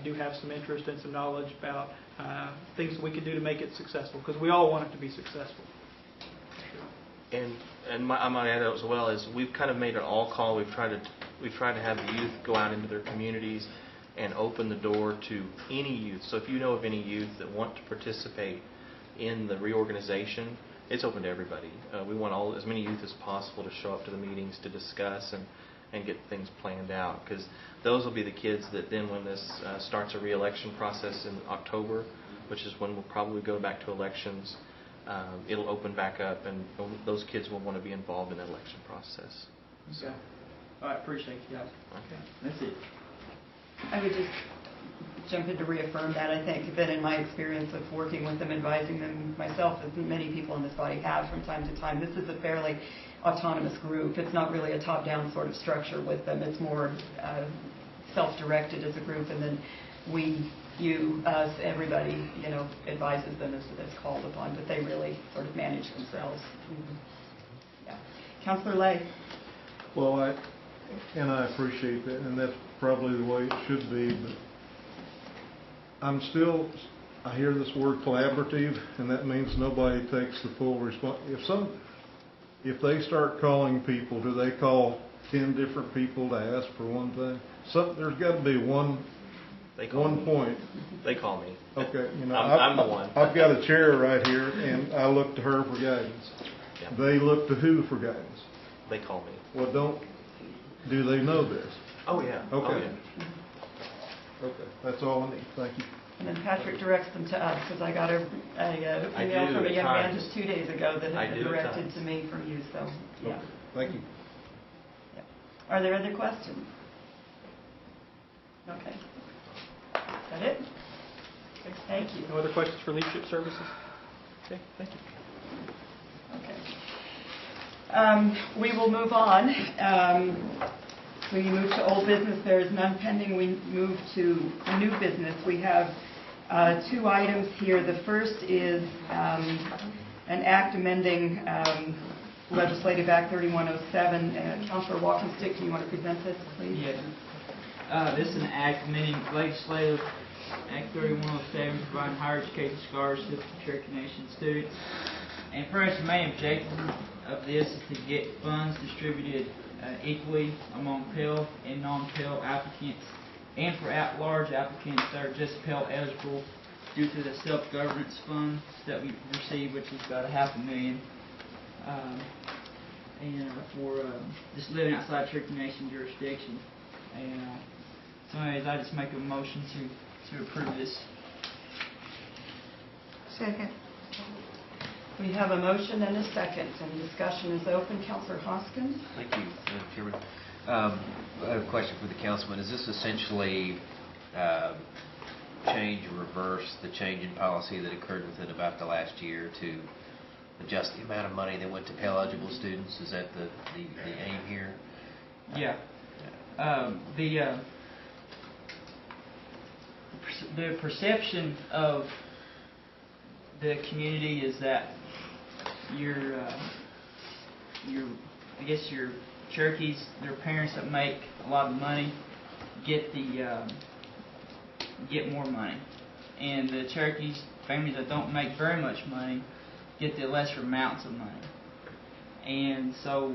do have some interest and some knowledge about things that we can do to make it successful, because we all want it to be successful. And I might add as well, is we've kind of made an all call. We've tried to have the youth go out into their communities and open the door to any youth. So if you know of any youth that want to participate in the reorganization, it's open to everybody. We want as many youth as possible to show up to the meetings to discuss and get things planned out, because those will be the kids that then, when this starts a re-election process in October, which is when we'll probably go back to elections, it'll open back up, and those kids will want to be involved in the election process. So. Okay. All right, appreciate you guys. Okay. That's it. I would just jump in to reaffirm that. I think that in my experience of working with them, advising them myself, as many people in this body have from time to time, this is a fairly autonomous group. It's not really a top-down sort of structure with them. It's more self-directed as a group, and then we, you, us, everybody, advises them as called upon, but they really sort of manage themselves. Mm-hmm. Yeah. Councillor Lay. Well, I appreciate that, and that's probably the way it should be, but I hear this word collaborative, and that means nobody takes the full responsibility. If they start calling people, do they call 10 different people to ask for one thing? There's got to be one point. They call me. Okay, I'm the one. I've got a chair right here, and I look to her for guidance. Yeah. They look to who for guidance? They call me. Well, do they know this? Oh, yeah. Okay. Oh, yeah. Okay, that's all I need. Thank you. And then Patrick directs them to us, because I got an email from a young man just 2 days ago that had been directed to me from you, so, yeah. Okay. Thank you. Yeah. Are there other questions? Okay. Is that it? Thank you. No other questions for leadership services? Okay, thank you. Okay. We will move on. We move to old business. There is none pending. We move to new business. We have 2 items here. The first is an act amending Legislative Act 3107. Councilor Walkenstick, do you want to present this, please? Yes. This is an act amending Legislative Act 3107, providing higher education scholarships to Cherokee Nation students. And pretty much the main objective of this is to get funds distributed equally among Pell and non-Pell applicants, and for at-large applicants that are just Pell eligible due to the self-governance funds that we receive, which is about $500,000, and for just living outside Cherokee Nation jurisdiction. And so anyways, I just make a motion to approve this. Second. We have a motion and a second, and discussion is open. Councilor Hoskins? Thank you, Madam Chairman. I have a question for the councilman. Is this essentially change or reverse the change in policy that occurred within about the last year to adjust the amount of money that went to Pell eligible students? Is that the aim here? Yeah. The perception of the community is that your Cherokees, their parents that make a lot of money, get more money, and the Cherokees families that don't make very much money get the lesser amounts of money. And so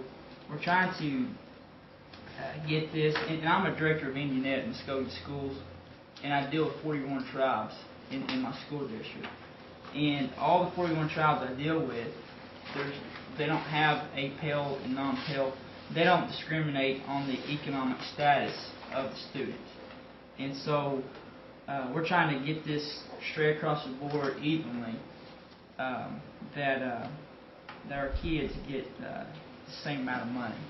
we're trying to get this, and I'm a director of Indianette in Muskogee Schools, and I deal with 41 tribes in my school district. And all the 41 tribes I deal with, they don't have a Pell and non-Pell. They don't discriminate on the economic status of the student. And so we're trying to get this straight across the board evenly, that our kids get the same amount of money.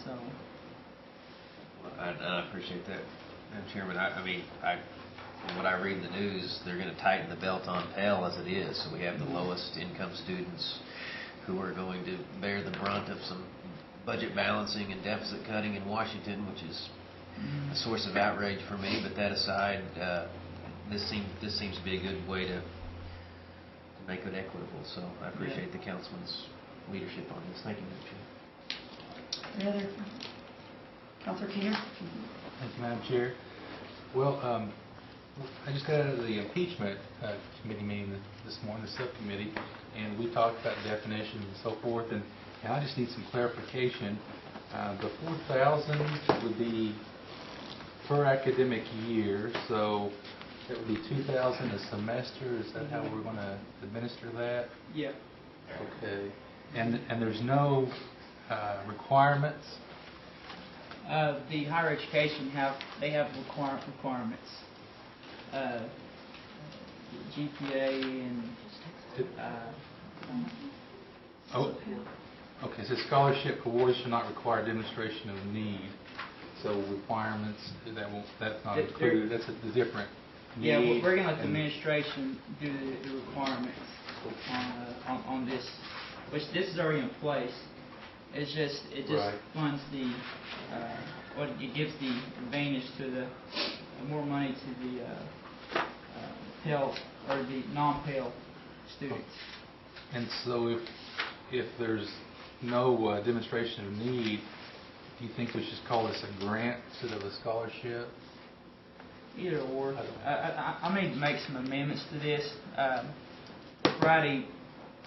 So I appreciate that, Madam Chairman. I mean, from what I read in the news, they're going to tighten the belt on Pell as it is. So we have the lowest income students who are going to bear the brunt of some budget balancing and deficit cutting in Washington, which is a source of outrage for me. But that aside, this seems to be a good way to make it equitable. So I appreciate the councilman's leadership on this. Thank you, Madam Chair. Any other? Councilor Keener? Thank you, Madam Chair. Well, I just got out of the impeachment committee meeting this morning, the subcommittee, and we talked about definitions and so forth, and I just need some clarification. The 4,000 would be per academic year, so that would be 2,000 a semester. Is that how we're going to administer that? Yeah. Okay. And there's no requirements? The higher education have requirements. GPA and okay. So scholarship awards should not require demonstration of need. So requirements that's not included. That's a different need. Yeah, we're going to let the administration do the requirements on this, which this is already in place. It just right. funds the it gives the advantage to the more money to the Pell or the non-Pell students. And so if there's no demonstration of need, do you think we should call this a grant instead of a scholarship? Either or. I may make some amendments to this. Friday,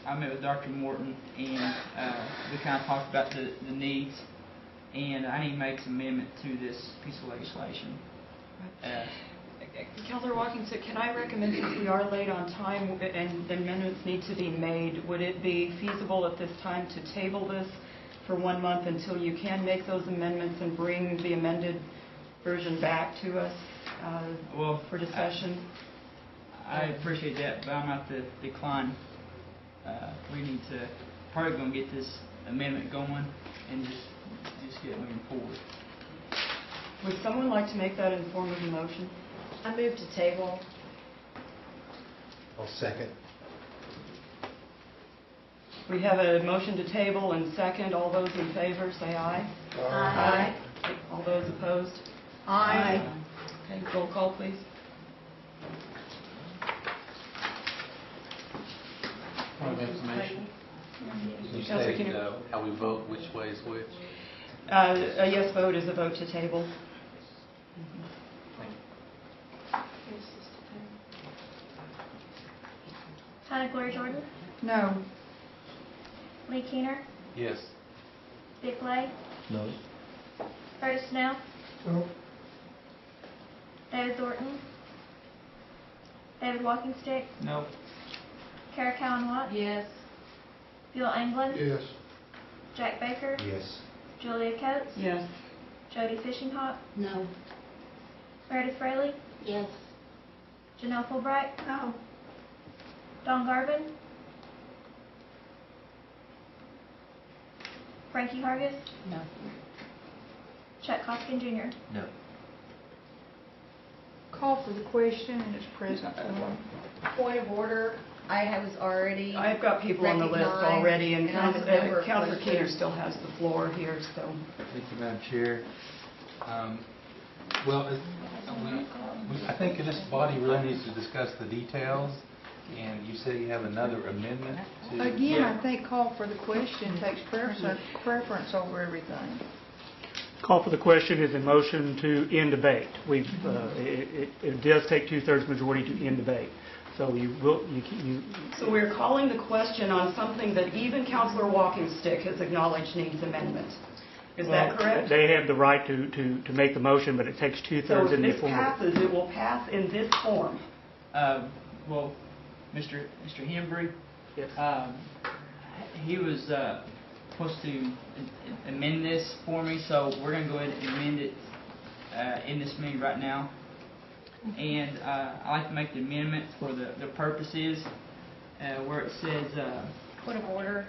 I met with Dr. Morton, and we kind of talked about the needs, and I need to make some amendment to this piece of legislation. Councilor Watkins, can I recommend, since we are late on time and the amendments need to be made, would it be feasible at this time to table this for 1 month until you can make those amendments and bring the amended version back to us for discussion? I appreciate that, but I'm going to have to decline. We need to probably going to get this amendment going and just get it moving forward. Would someone like to make that in form of a motion? I move to table. I'll second. We have a motion to table and second. All those in favor, say aye. Aye. All those opposed? Aye. Okay, roll call, please. Point of information. Can you Councilor state Keener. how we vote, which way is which? A yes vote is a vote to table. Hannah Gloria Jordan, No. Lee Keener, Yes. Dick Lay, No. Curtis Snell, No. David Thornton, David Walkingstick, No. Kara Cowan Watts, Yes. Bill Anglin, Yes. Jack Baker, Yes. Julia Coates, Yes. Jody Fishinghawk, No. Meredith Fraley, Yes. Janelle Fulbright, No. Don Garvin, Frankie Hargis, No. Chuck Hoskin Jr. No. Call for the question in its present form. Point of order, I was already I've got people on the list recognized, already, and and I have a number of Councilor Keener questions. still has the floor here, so. Thank you, Madam Chair. Well, I think this body really needs to discuss the details, and you say you have another amendment to... Again, I think call for the question takes preference over everything. Call for the question is a motion to end debate. It does take 2/3 majority to end debate. So So we're calling the question on something that even Councilor Walkingstick has acknowledged needs amendment. Is that correct? They have the right to make the motion, but it takes 2/3 So in if the this form. passes, it will pass in this form. Well, Mr. Hembry, Yes. he was supposed to amend this for me, so we're going to go ahead and amend it in this meeting right now. And I'd like to make the amendment for the purposes where it says... Point of order,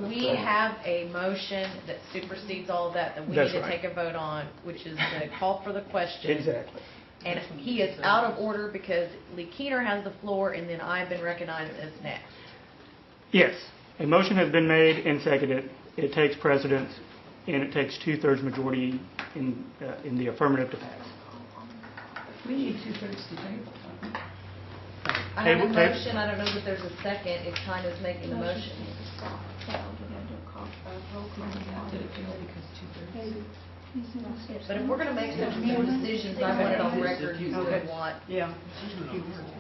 We have a motion that supersedes all of that we That's need to right. take a vote on, which is to call for the question. Exactly. And he is out of order because Lee Keener has the floor, and then I've been recognized as next. Yes, a motion has been made and seconded. It takes precedence, and it takes 2/3 majority in the affirmative to pass. We need 2/3 to table. I have a Table- motion, I don't know that there's a second, if China is making the motion. But if we're going to make some more decisions, I want it on record who's doing what. Yeah.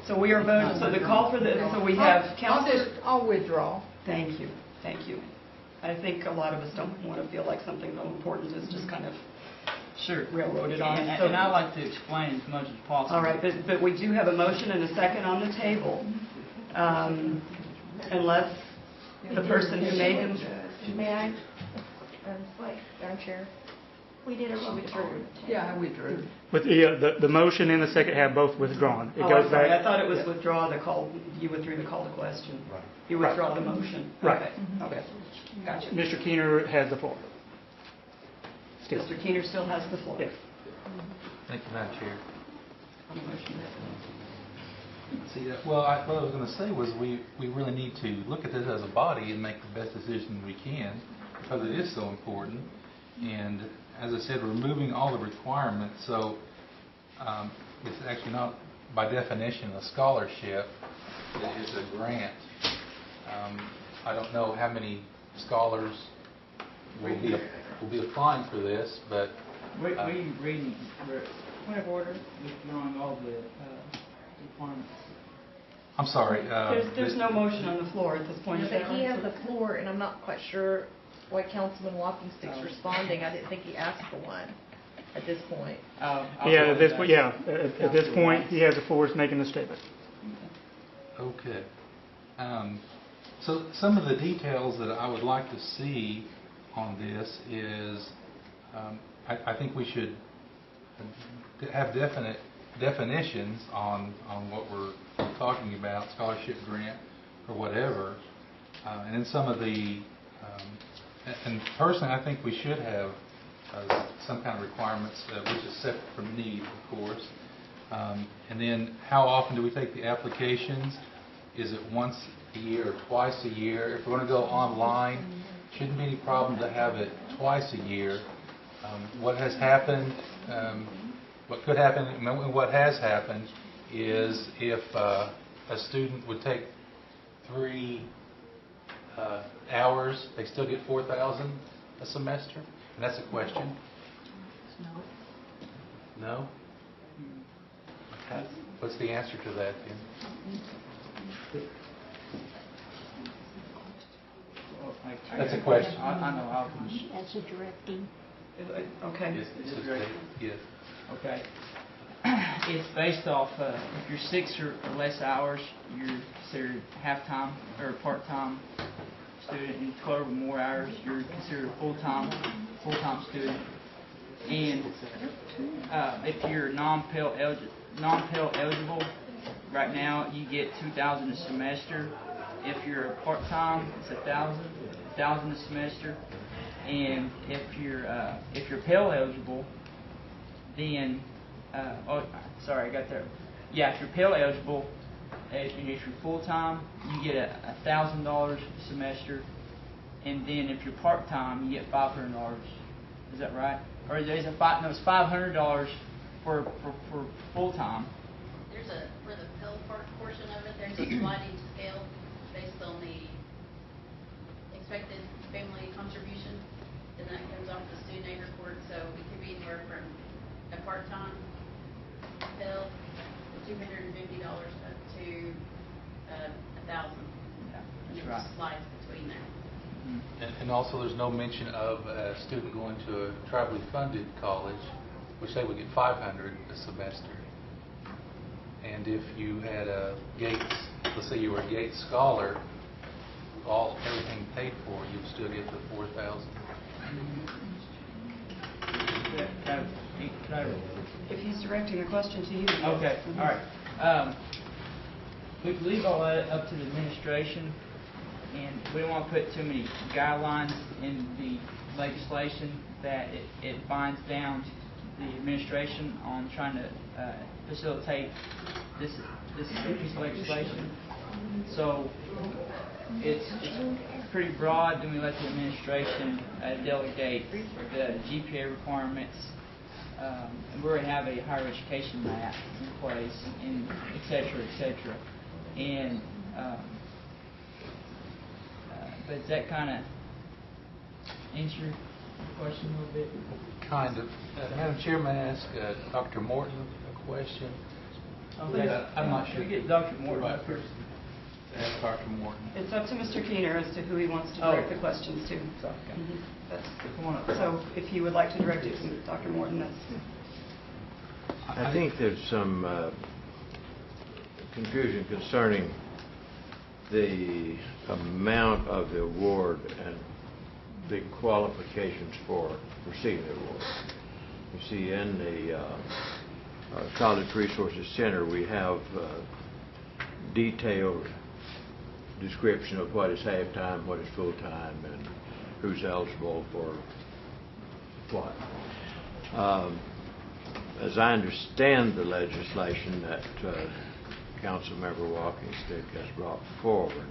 So we are voting, so the call for the, so we have Counselor. I'll withdraw. Thank you, thank you. I think a lot of us don't want to feel like something so important is just kind of Sure. railroaded on. And, So- and I like to explain as much as possible. All right, but we do have a motion and a second on the table. Unless the person who made them. May I? Wait, Madam Chair. We did a roll call. Yeah, I withdrew. With the motion and the second have both withdrawn. It Oh, goes I'm sorry, back. I thought it was withdraw the call, you withdrew the call to question. You withdraw the motion. Right. Okay, gotcha. Mr. Keener has the floor. Still. Mr. Keener still has the floor. Yes. Thank you, Madam Chair. On the motion. See, what I was going to say was we really need to look at this as a body and make the best decision we can because it is so important. And as I said, removing all the requirements, so it's actually not by definition a scholarship, it is a grant. I don't know how many scholars will be applying for this, but We're point of order, withdrawing all the requirements. I'm sorry. There's no motion on the floor at this point. Is that But he right? has the floor, and I'm not quite sure why Councilman Walking Stick's responding. I didn't think he asked for one at this point. Yeah, at this point, at this point, he has the floor, is making the statement. Okay. So some of the details that I would like to see on this is, I think we should have definite definitions on what we're talking about, scholarship grant or whatever. And then some of the, and personally I think we should have some kind of requirements, which is separate from need, of course. And then how often do we take the applications? Is it once a year or twice a year? If we're going to go online, shouldn't be any problem to have it twice a year. What has happened, what could happen, and what has happened is if a student would take 3 hours, they still get $4,000 a semester? And that's a question. No? Okay. What's the answer to that then? That's a question. I know how. That's a directing. Okay. Yes. Okay. It's based off, if you're 6 or less hours, you're considered half-time or part-time student, and 12 or more hours, you're considered a full-time student. And if you're non-Pell eligible, right now you get $2,000 a semester. If you're a part-time, it's $1,000 a semester. And if you're Pell eligible, then I got there. Yeah, if you're Pell eligible, and if you're full-time, you get $1,000 a semester. And then if you're part-time, you get $500. Is that right? Or there's it's $500 for full-time. There's for the Pell portion of it, there's a sliding scale based on the expected family contribution, and that comes off the student aid report, so it could be anywhere from a part-time Pell, $250 up to $1,000. Yeah, And that's it right. slides between there. And also there's no mention of a student going to a tribally funded college, which they would get $500 a semester. And if you had a Gates, let's say you were a Gates scholar, everything paid for, you'd still get the $4,000. If he's directing a question to you. Okay, all right. We leave all that up to the administration. And we don't want to put too many guidelines in the legislation that it binds down the administration on trying to facilitate this piece of legislation. So it's pretty broad, then we let the administration delegate the GPA requirements. And we already have a higher education map in place, and et cetera, et cetera. And but does that kind of answer your question a little bit? Kind of. Madam Chair, may I ask Dr. Morton a question? I'm not sure. We get Dr. Morton Right. up here. Ask Dr. Morton. It's up to Mr. Keener as to who he wants to direct the questions to. Come on up. So if you would like to direct it to Dr. Morton, that's... I think there's some confusion concerning the amount of the award and the qualifications for receiving the award. You see, in the College Resources Center, we have detailed description of what is half-time, what is full-time, and who's eligible for what. As I understand the legislation that Councilmember Walking Stick has brought forward,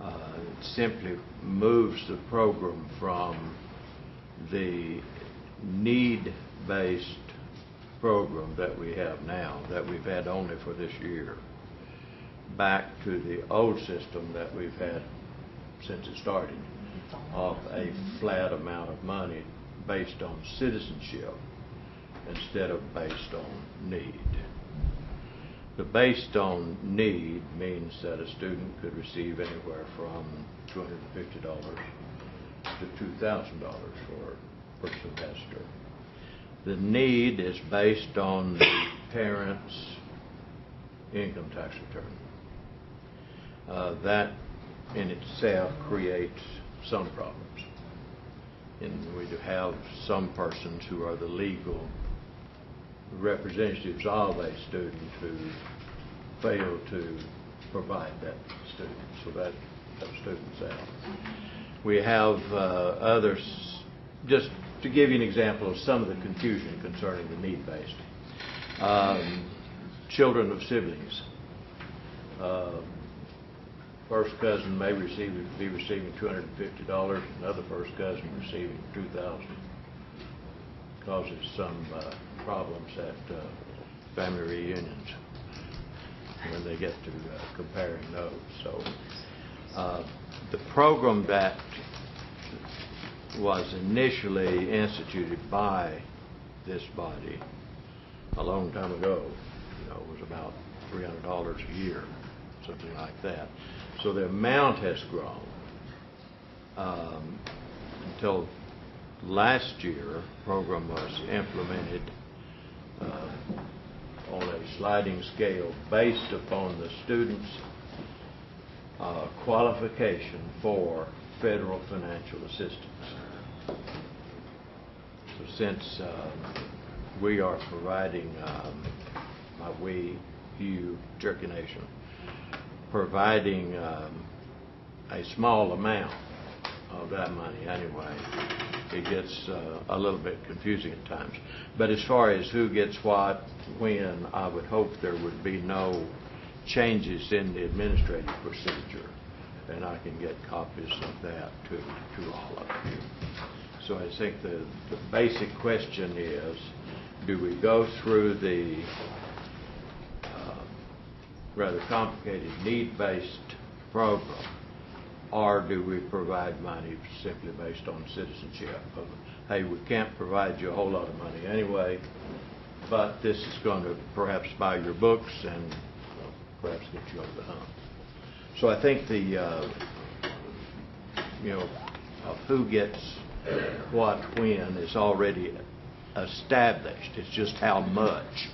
it simply moves the program from the need-based program that we have now, that we've had only for this year, back to the old system that we've had since it started, of a flat amount of money based on citizenship instead of based on need. The based on need means that a student could receive anywhere from $250 to $2,000 per semester. The need is based on the parent's income tax return. That in itself creates some problems. And we do have some persons who are the legal representatives of a student who fail to provide that student, so that student's out. We have others, just to give you an example of some of the confusion concerning the need-based. Children of siblings. First cousin may be receiving $250, another first cousin receiving $2,000. Causes some problems at family reunions when they get to comparing those. So the program that was initially instituted by this body a long time ago, was about $300 a year, something like that. So the amount has grown until last year. The program was implemented on a sliding scale based upon the student's qualification for federal financial assistance. So since we are providing, Cherokee Nation, providing a small amount of that money anyway, it gets a little bit confusing at times. But as far as who gets what, when, I would hope there would be no changes in the administrative procedure, and I can get copies of that to all of you. So I think the basic question is, do we go through the rather complicated need-based program, or do we provide money simply based on citizenship? Hey, we can't provide you a whole lot of money anyway, but this is going to perhaps buy your books and perhaps get you over the hump. So I think the, of who gets what when is already established. It's just how much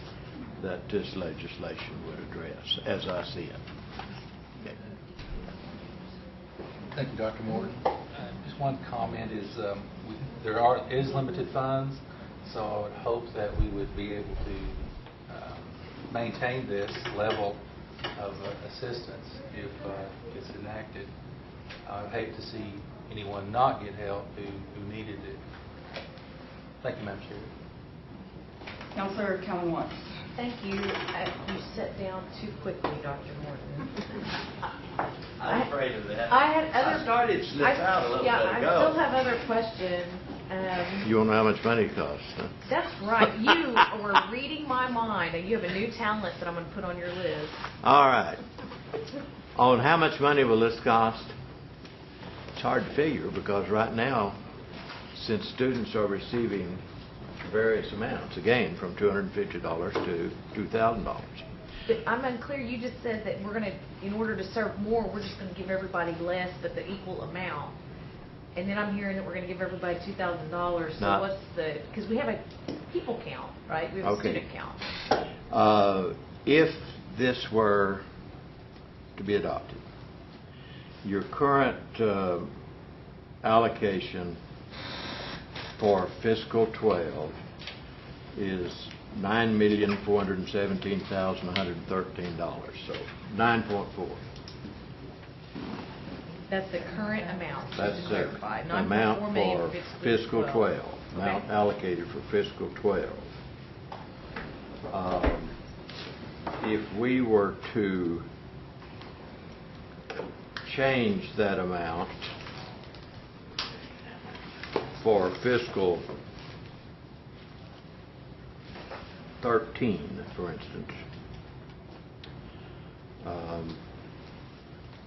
that this legislation would address, as I see it. Thank you, Dr. Morton. Just one comment is there is limited funds, so I would hope that we would be able to maintain this level of assistance if it's enacted. I'd hate to see anyone not get help who needed it. Thank you, Madam Chair. Councilor Callan Watts. Thank you. You sat down too quickly, Dr. Morton. I'm afraid of that. I had other. I started to slip out a little yeah, bit ago. I still have other questions. You want to know how much money it costs? Huh? That's right. You were reading my mind. You have a new talent that I'm going to put on your list. All right. On how much money will this cost? It's hard to figure because right now, since students are receiving various amounts, again, from $250 to $2,000. But I'm unclear. You just said that we're going to, in order to serve more, we're just going to give everybody less but the equal amount. And then I'm hearing that we're going to give everybody $2,000. So what's the, because we have a people count, right? We have a student count. If this were to be adopted, your current allocation for fiscal 12 is $9,417,113. So 9.4. That's the current amount. That's the clarified. amount 9.4 million for fiscal 12. Amount Okay. allocated for fiscal 12. If we were to change that amount for fiscal 13, for instance,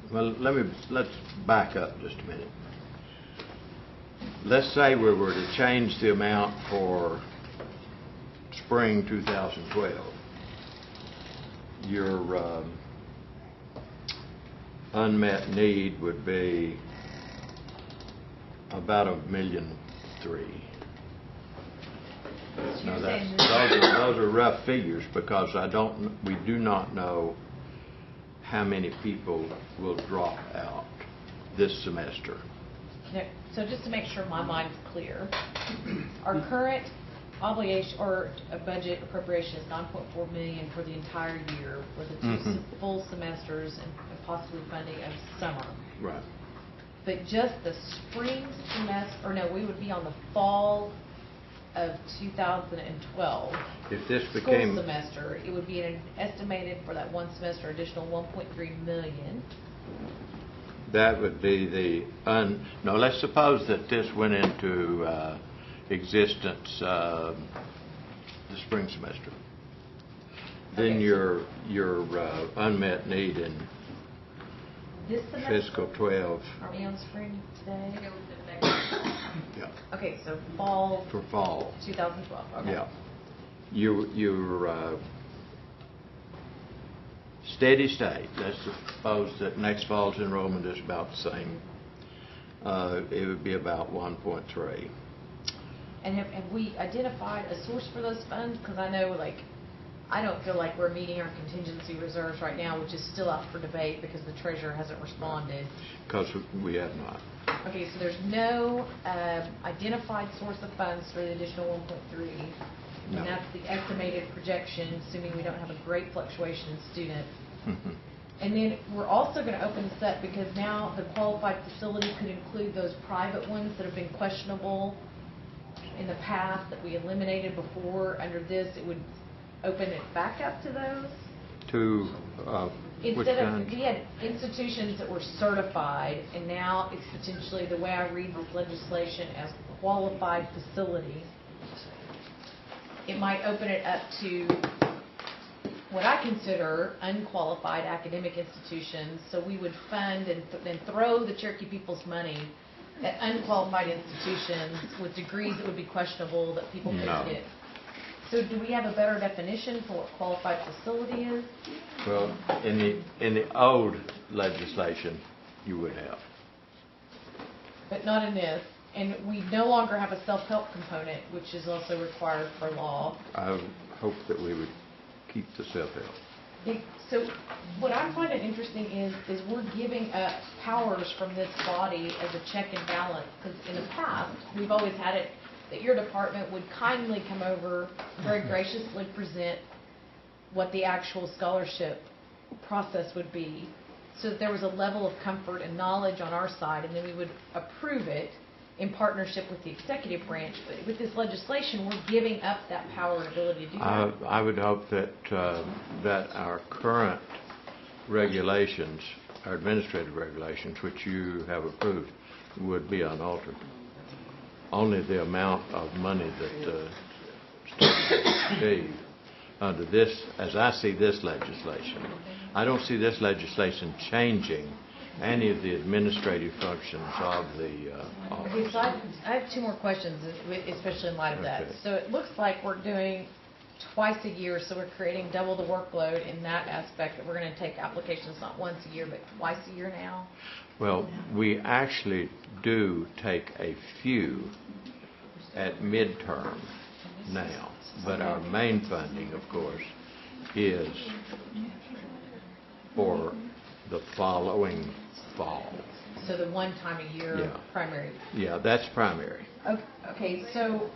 well, let's back up just a minute. Let's say we were to change the amount for spring 2012. Your unmet need would be about $1.3 million. Now those are rough figures because we do not know how many people will drop out this semester. So just to make sure my mind's clear, our current obligation or a budget appropriation is $9.4 million for the entire year for the two full semesters and possibly funding of summer. Right. But just the spring semester, or no, we would be on the fall of 2012. If this became school semester, it would be an estimated for that one semester additional $1.3 million. That would be no, let's suppose that this went into existence the spring semester. Then Okay. your unmet need in This semester? fiscal 12. Are we on spring today? Yeah. Okay, so fall. For fall. 2012. Okay. Yeah. Your steady state, let's suppose that next fall's enrollment is about the same. It would be about 1.3. And have we identified a source for those funds? Because I know, I don't feel like we're meeting our contingency reserves right now, which is still up for debate because the treasurer hasn't responded. Because we have not. Okay, so there's no identified source of funds for the additional 1.3. No. And that's the estimated projection, assuming we don't have a great fluctuation in students. And then we're also going to open this up because now the qualified facility could include those private ones that have been questionable in the past that we eliminated before. Under this, it would open it back up to those. To which Instead of, kind? we had institutions that were certified, and now it's potentially, the way I read this legislation, as qualified facility. It might open it up to what I consider unqualified academic institutions. So we would fund and then throw the Cherokee people's money at unqualified institutions with degrees that would be questionable that people couldn't get. So do we have a better definition for what qualified facility is? Well, in the old legislation, you would have. But not in this. And we no longer have a self-help component, which is also required for law. I hope that we would keep the self-help. So what I find it interesting is we're giving up powers from this body as a check and balance. Because in the past, we've always had it that your department would kindly come over, very graciously present what the actual scholarship process would be, so that there was a level of comfort and knowledge on our side, and then we would approve it in partnership with the executive branch. But with this legislation, we're giving up that power and ability to do that. I would hope that that our current regulations, our administrative regulations, which you have approved, would be unaltered. Only the amount of money that the students receive under this, as I see this legislation, I don't see this legislation changing any of the administrative functions of the office. Okay, so I have two more questions, especially in light of that. Okay. So it looks like we're doing twice a year, so we're creating double the workload in that aspect, that we're going to take applications not once a year, but twice a year now. Well, we actually do take a few at midterm now, but our main funding, of course, is for the following fall. So the one time a year Yeah. primary. Yeah, that's primary. Okay, so,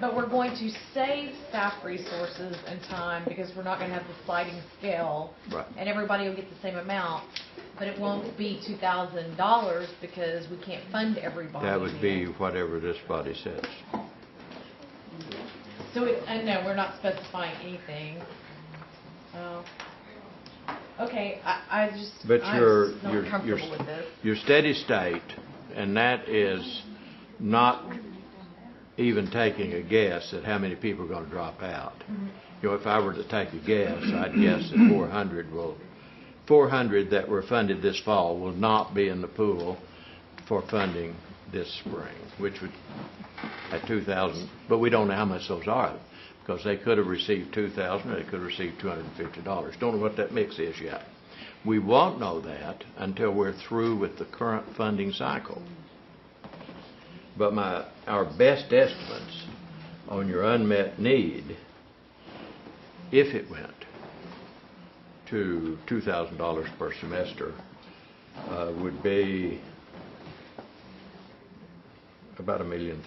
but we're going to save staff resources and time because we're not going to have the sliding scale. Right. And everybody will get the same amount, but it won't be $2,000 because we can't fund everybody. That would be whatever this body says. So, and no, we're not specifying anything. Oh. Okay, I just, But I'm not comfortable with this. your steady state, and that is not even taking a guess at how many people are going to drop out. You know, if I were to take a guess, I'd guess that 400 that were funded this fall will not be in the pool for funding this spring, which would, at 2,000, but we don't know how much those are, because they could have received 2,000 or they could have received $250. Don't know what that mix is yet. We won't know that until we're through with the current funding cycle. But our best estimates on your unmet need, if it went to $2,000 per semester, would be about $1.3 million.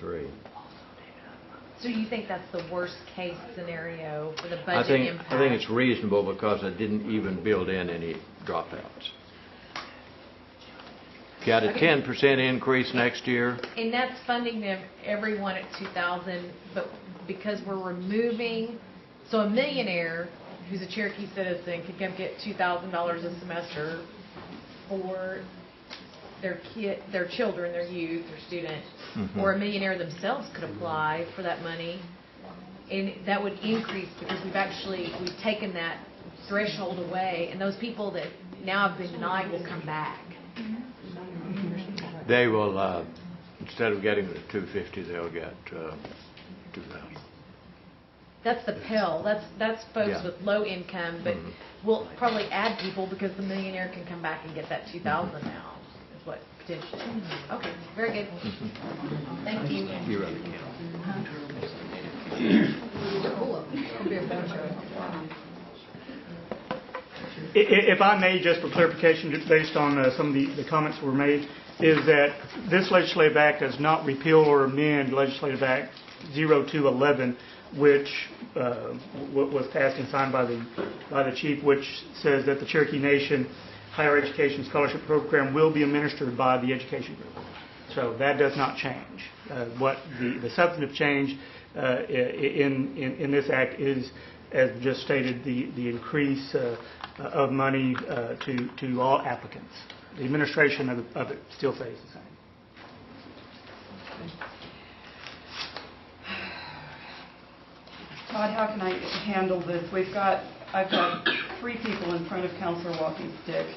So you think that's the worst case scenario for the budget impact? I think it's reasonable because I didn't even build in any dropouts. Got a 10% increase next year. And that's funding them, everyone at $2,000, but because we're removing, so a millionaire who's a Cherokee citizen could come get $2,000 a semester for their children, their youth, their students, or a millionaire themselves could apply for that money, and that would increase because we've taken that threshold away, and those people that now have been denied will come back. They will, instead of getting the $250, they'll get $2,000. That's the Pell. That's folks with low income, but we'll probably add people because the millionaire can come back and get that $2,000 now. Is what potentially. Okay, very good. Thank you. You really can. If I may, just for clarification, just based on some of the comments that were made, is that this legislative act does not repeal or amend Legislative Act 0211, which was passed and signed by the chief, which says that the Cherokee Nation Higher Education Scholarship Program will be administered by the education group. So that does not change. What the substantive change in this act is, as just stated, the increase of money to all applicants. The administration of it still stays the same. Todd, how can I handle this? I've got 3 people in front of Councilor Walking Stick.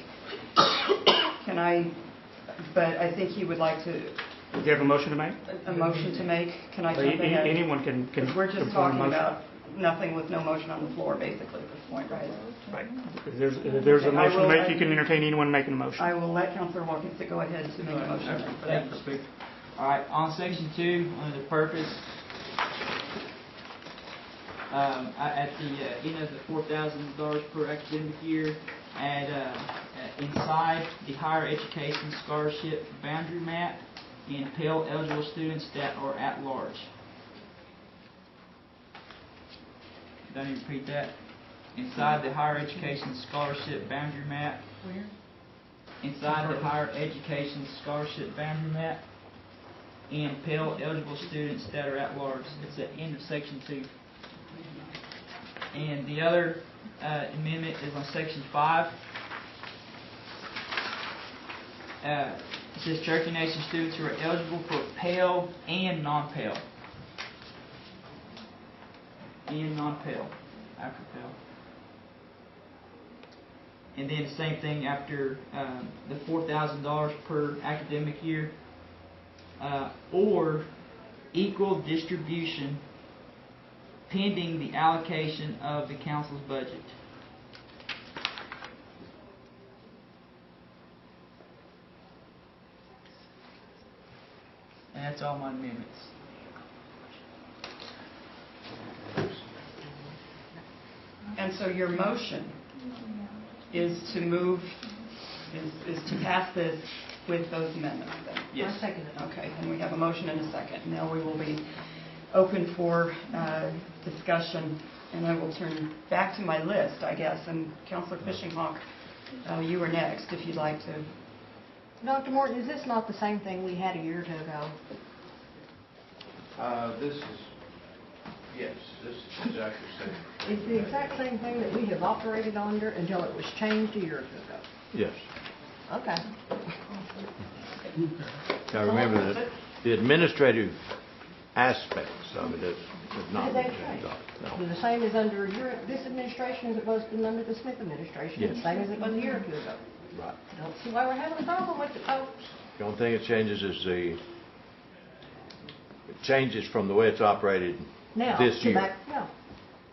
But I think he would like to. Do you have a motion to make? A motion to make? Can I jump ahead? Anyone can. We're just talking about nothing with no motion on the floor, basically, at this point, right? Right. If there's a motion to make, you can entertain anyone making a motion. I will let Councilor Walking Stick go ahead to make a motion. Perfect. All right, on section 2, under the purpose, at the end of the $4,000 per academic year, add inside the higher education scholarship boundary map and Pell eligible students that are at large. Did I repeat that? inside the higher education scholarship boundary map. Where? Inside the higher education scholarship boundary map, and Pell eligible students that are at large. It's at the end of section 2. And the other amendment is on section 5. It says Cherokee Nation students who are eligible for Pell and non-Pell. And non-Pell, after Pell. And then the same thing after the $4,000 per academic year, or equal distribution pending the allocation of the council's budget. And that's all my amendments. And so your motion is to move, is to pass this with those amendments then? Yes. I second it. Okay, and we have a motion and a second. Now we will be open for discussion, and I will turn back to my list, I guess, and Councilor Fishinghawk, you are next, if you'd like to. Dr. Morton, is this not the same thing we had a year or two ago? This is, yes, this is exactly the same. It's the exact same thing that we have operated under until it was changed a year or two ago. Yes. Okay. Now remember that the administrative aspects of it have not been changed. No. The same as under this administration as it was under the Smith administration. Yes. The same as it was a year or two ago. Right. Don't see why we're having a problem with it, folks. The only thing that changes is it changes from the way it's operated Now, this year. no.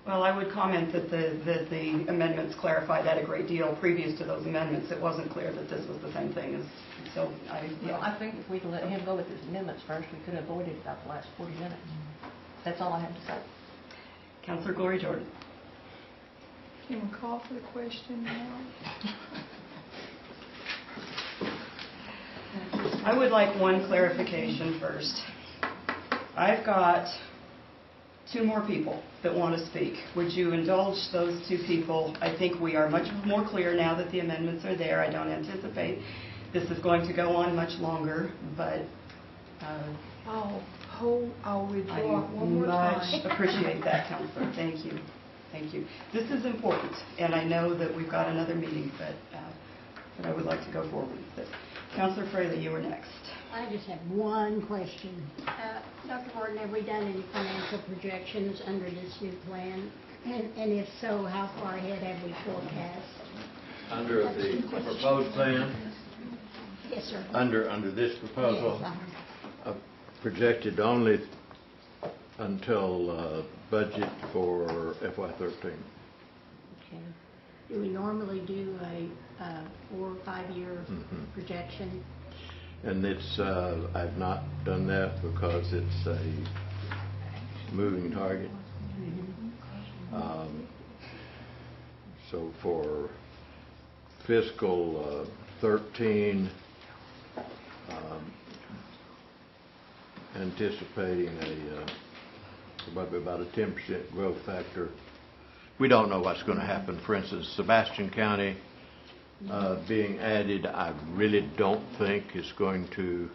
Well, I would comment that the amendments clarify that a great deal. Previous to those amendments, it wasn't clear that this was the same thing as, so Well, I think if we'd let him go with his amendments first, we could have avoided about the last 40 minutes. That's all I have to say. Councilor Gloria Jordan. Can we call for the question now? I would like one clarification first. I've got 2 more people that want to speak. Would you indulge those 2 people? I think we are much more clear now that the amendments are there. I don't anticipate this is going to go on much longer, but I'll withdraw it one more I time. much appreciate that, Councilor. Thank you. Thank you. This is important, and I know that we've got another meeting, but I would like to go forward with this. Councilor Fraley, you are next. I just have one question. Dr. Morton, have we done any financial projections under this new plan? And if so, how far ahead have we forecast? Under the proposed plan? Yes, sir. Under this proposal? Yes, projected only until budget for FY13. Okay. Do we normally do a 4 or 5 year projection? And it's, I've not done that because it's a moving target. So for fiscal 13, anticipating probably about a 10% growth factor. We don't know what's going to happen. For instance, Sebastian County being added, I really don't think is going to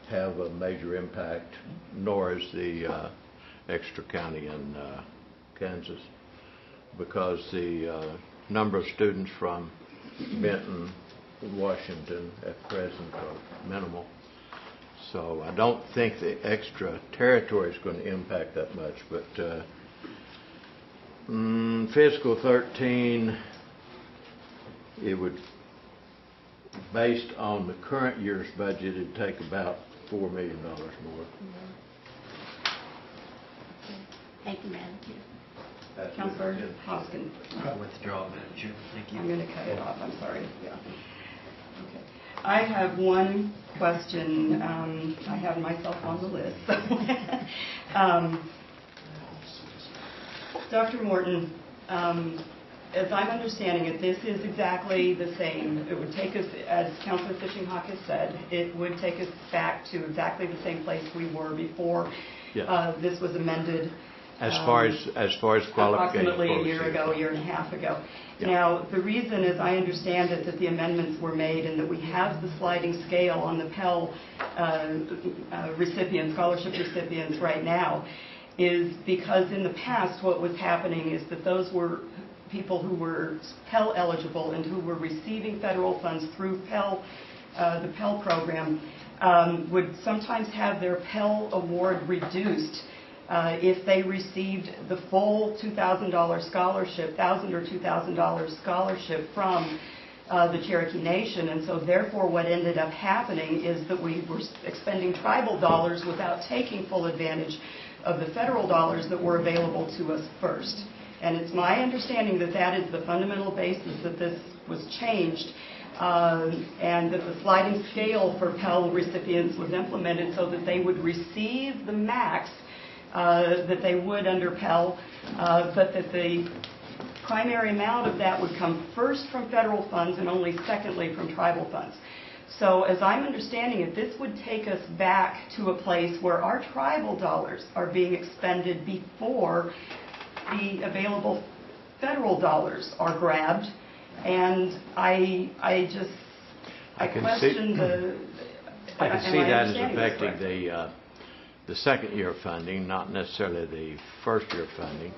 have a major impact, nor is the extra county in Kansas, because the number of students from Benton, Washington at present are minimal. So I don't think the extra territory is going to impact that much, but fiscal 13, it would, based on the current year's budget, it'd take about $4 million more. Thank you, Madam Chair. Councilor Hoskin. I withdraw, Madam Chair. Thank you. I'm going to cut it off. I'm sorry. Yeah. Okay. I have one question. I have myself on the list. Dr. Morton, as I'm understanding it, this is exactly the same. It would take us, as Councilor Fishinghawk has said, it would take us back to exactly the same place we were before this was amended. As far as qualifications. Approximately a year ago, a year and a half ago. Yeah. Now, the reason is, I understand it, that the amendments were made and that we have the sliding scale on the Pell recipients, scholarship recipients right now, is because in the past what was happening is that those were people who were Pell eligible and who were receiving federal funds through Pell, the Pell program, would sometimes have their Pell award reduced if they received the full $2,000 scholarship, $1,000 or $2,000 scholarship from the Cherokee Nation. And so therefore what ended up happening is that we were expending tribal dollars without taking full advantage of the federal dollars that were available to us first. And it's my understanding that that is the fundamental basis that this was changed, and that the sliding scale for Pell recipients was implemented so that they would receive the max that they would under Pell, but that the primary amount of that would come first from federal funds and only secondly from tribal funds. So as I'm understanding it, this would take us back to a place where our tribal dollars are being expended before the available federal dollars are grabbed. And I question the... I can see that as affecting the second year funding, not necessarily the first year funding,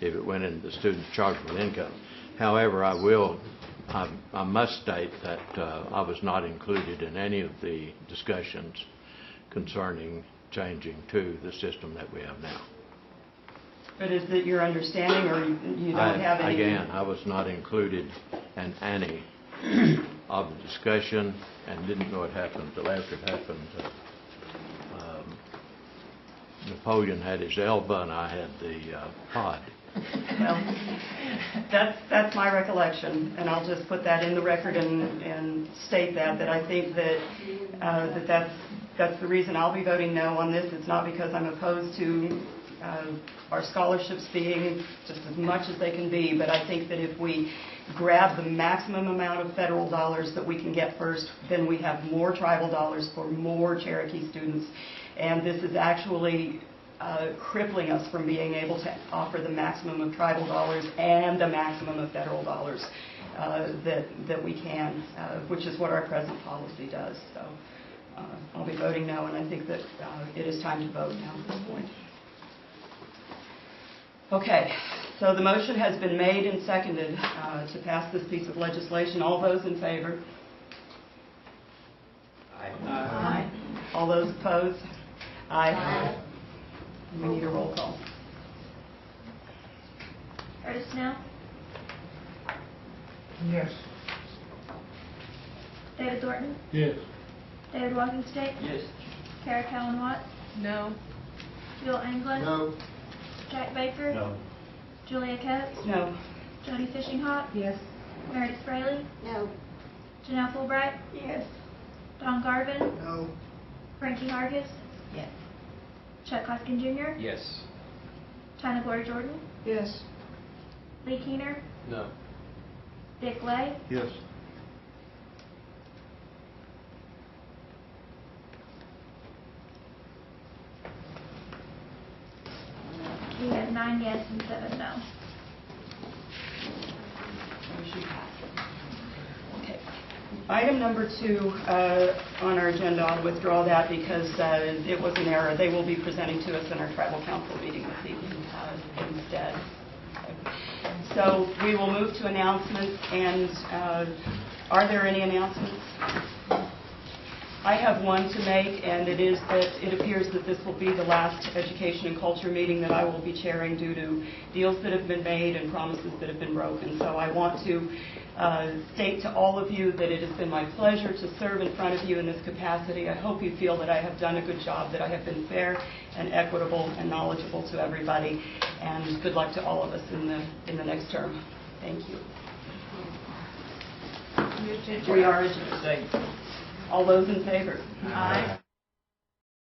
if it went into the student's chargeable income. However, I must state that I was not included in any of the discussions concerning changing to the system that we have now. But is it your understanding, or you don't have any... Again, I was not included in any of the discussion and didn't know it happened until after it happened. Napoleon had his elbow and I had the pod. Well, that's my recollection, and I'll just put that in the record and state that I think that that's the reason I'll be voting no on this. It's not because I'm opposed to our scholarships being just as much as they can be, but I think that if we grab the maximum amount of federal dollars that we can get first, then we have more tribal dollars for more Cherokee students. And this is actually crippling us from being able to offer the maximum of tribal dollars and the maximum of federal dollars that we can, which is what our present policy does. So I'll be voting no, and I think that it is time to vote now at this point. Okay, so the motion has been made and seconded to pass this piece of legislation. All those in favor? Aye. Aye. All those opposed? Aye. Aye. We need a roll call. Curtis Snell, Yes. David Thornton, Yes. David Walkingstick, Yes. Kara Cowan Watts, No. Bill England, No. Jack Baker, No. Julia Coates, No. Jody Fishinghawk, Yes. Meredith Fraley, No. Janelle Fulbright, Yes. Don Garvin, No. Frankie Hargis, Yes. Chuck Hoskin Jr., Yes. China Glory Jordan, Yes. Lee Keener, No. Dick Lay, Yes. we have 9 yes and 7 no. Motion passes. Okay. Item number 2 on our agenda, I'll withdraw that because it was an error. They will be presenting to us in our tribal council meeting this evening instead. So we will move to announcements, and are there any announcements? I have one to make, and it is that it appears that this will be the last Education and Culture meeting that I will be chairing due to deals that have been made and promises that have been broken. So I want to state to all of you that it has been my pleasure to serve in front of you in this capacity. I hope you feel that I have done a good job, that I have been fair and equitable and knowledgeable to everybody. And good luck to all of us in the next term. Thank you. We are adjourned. All those in favor? Aye.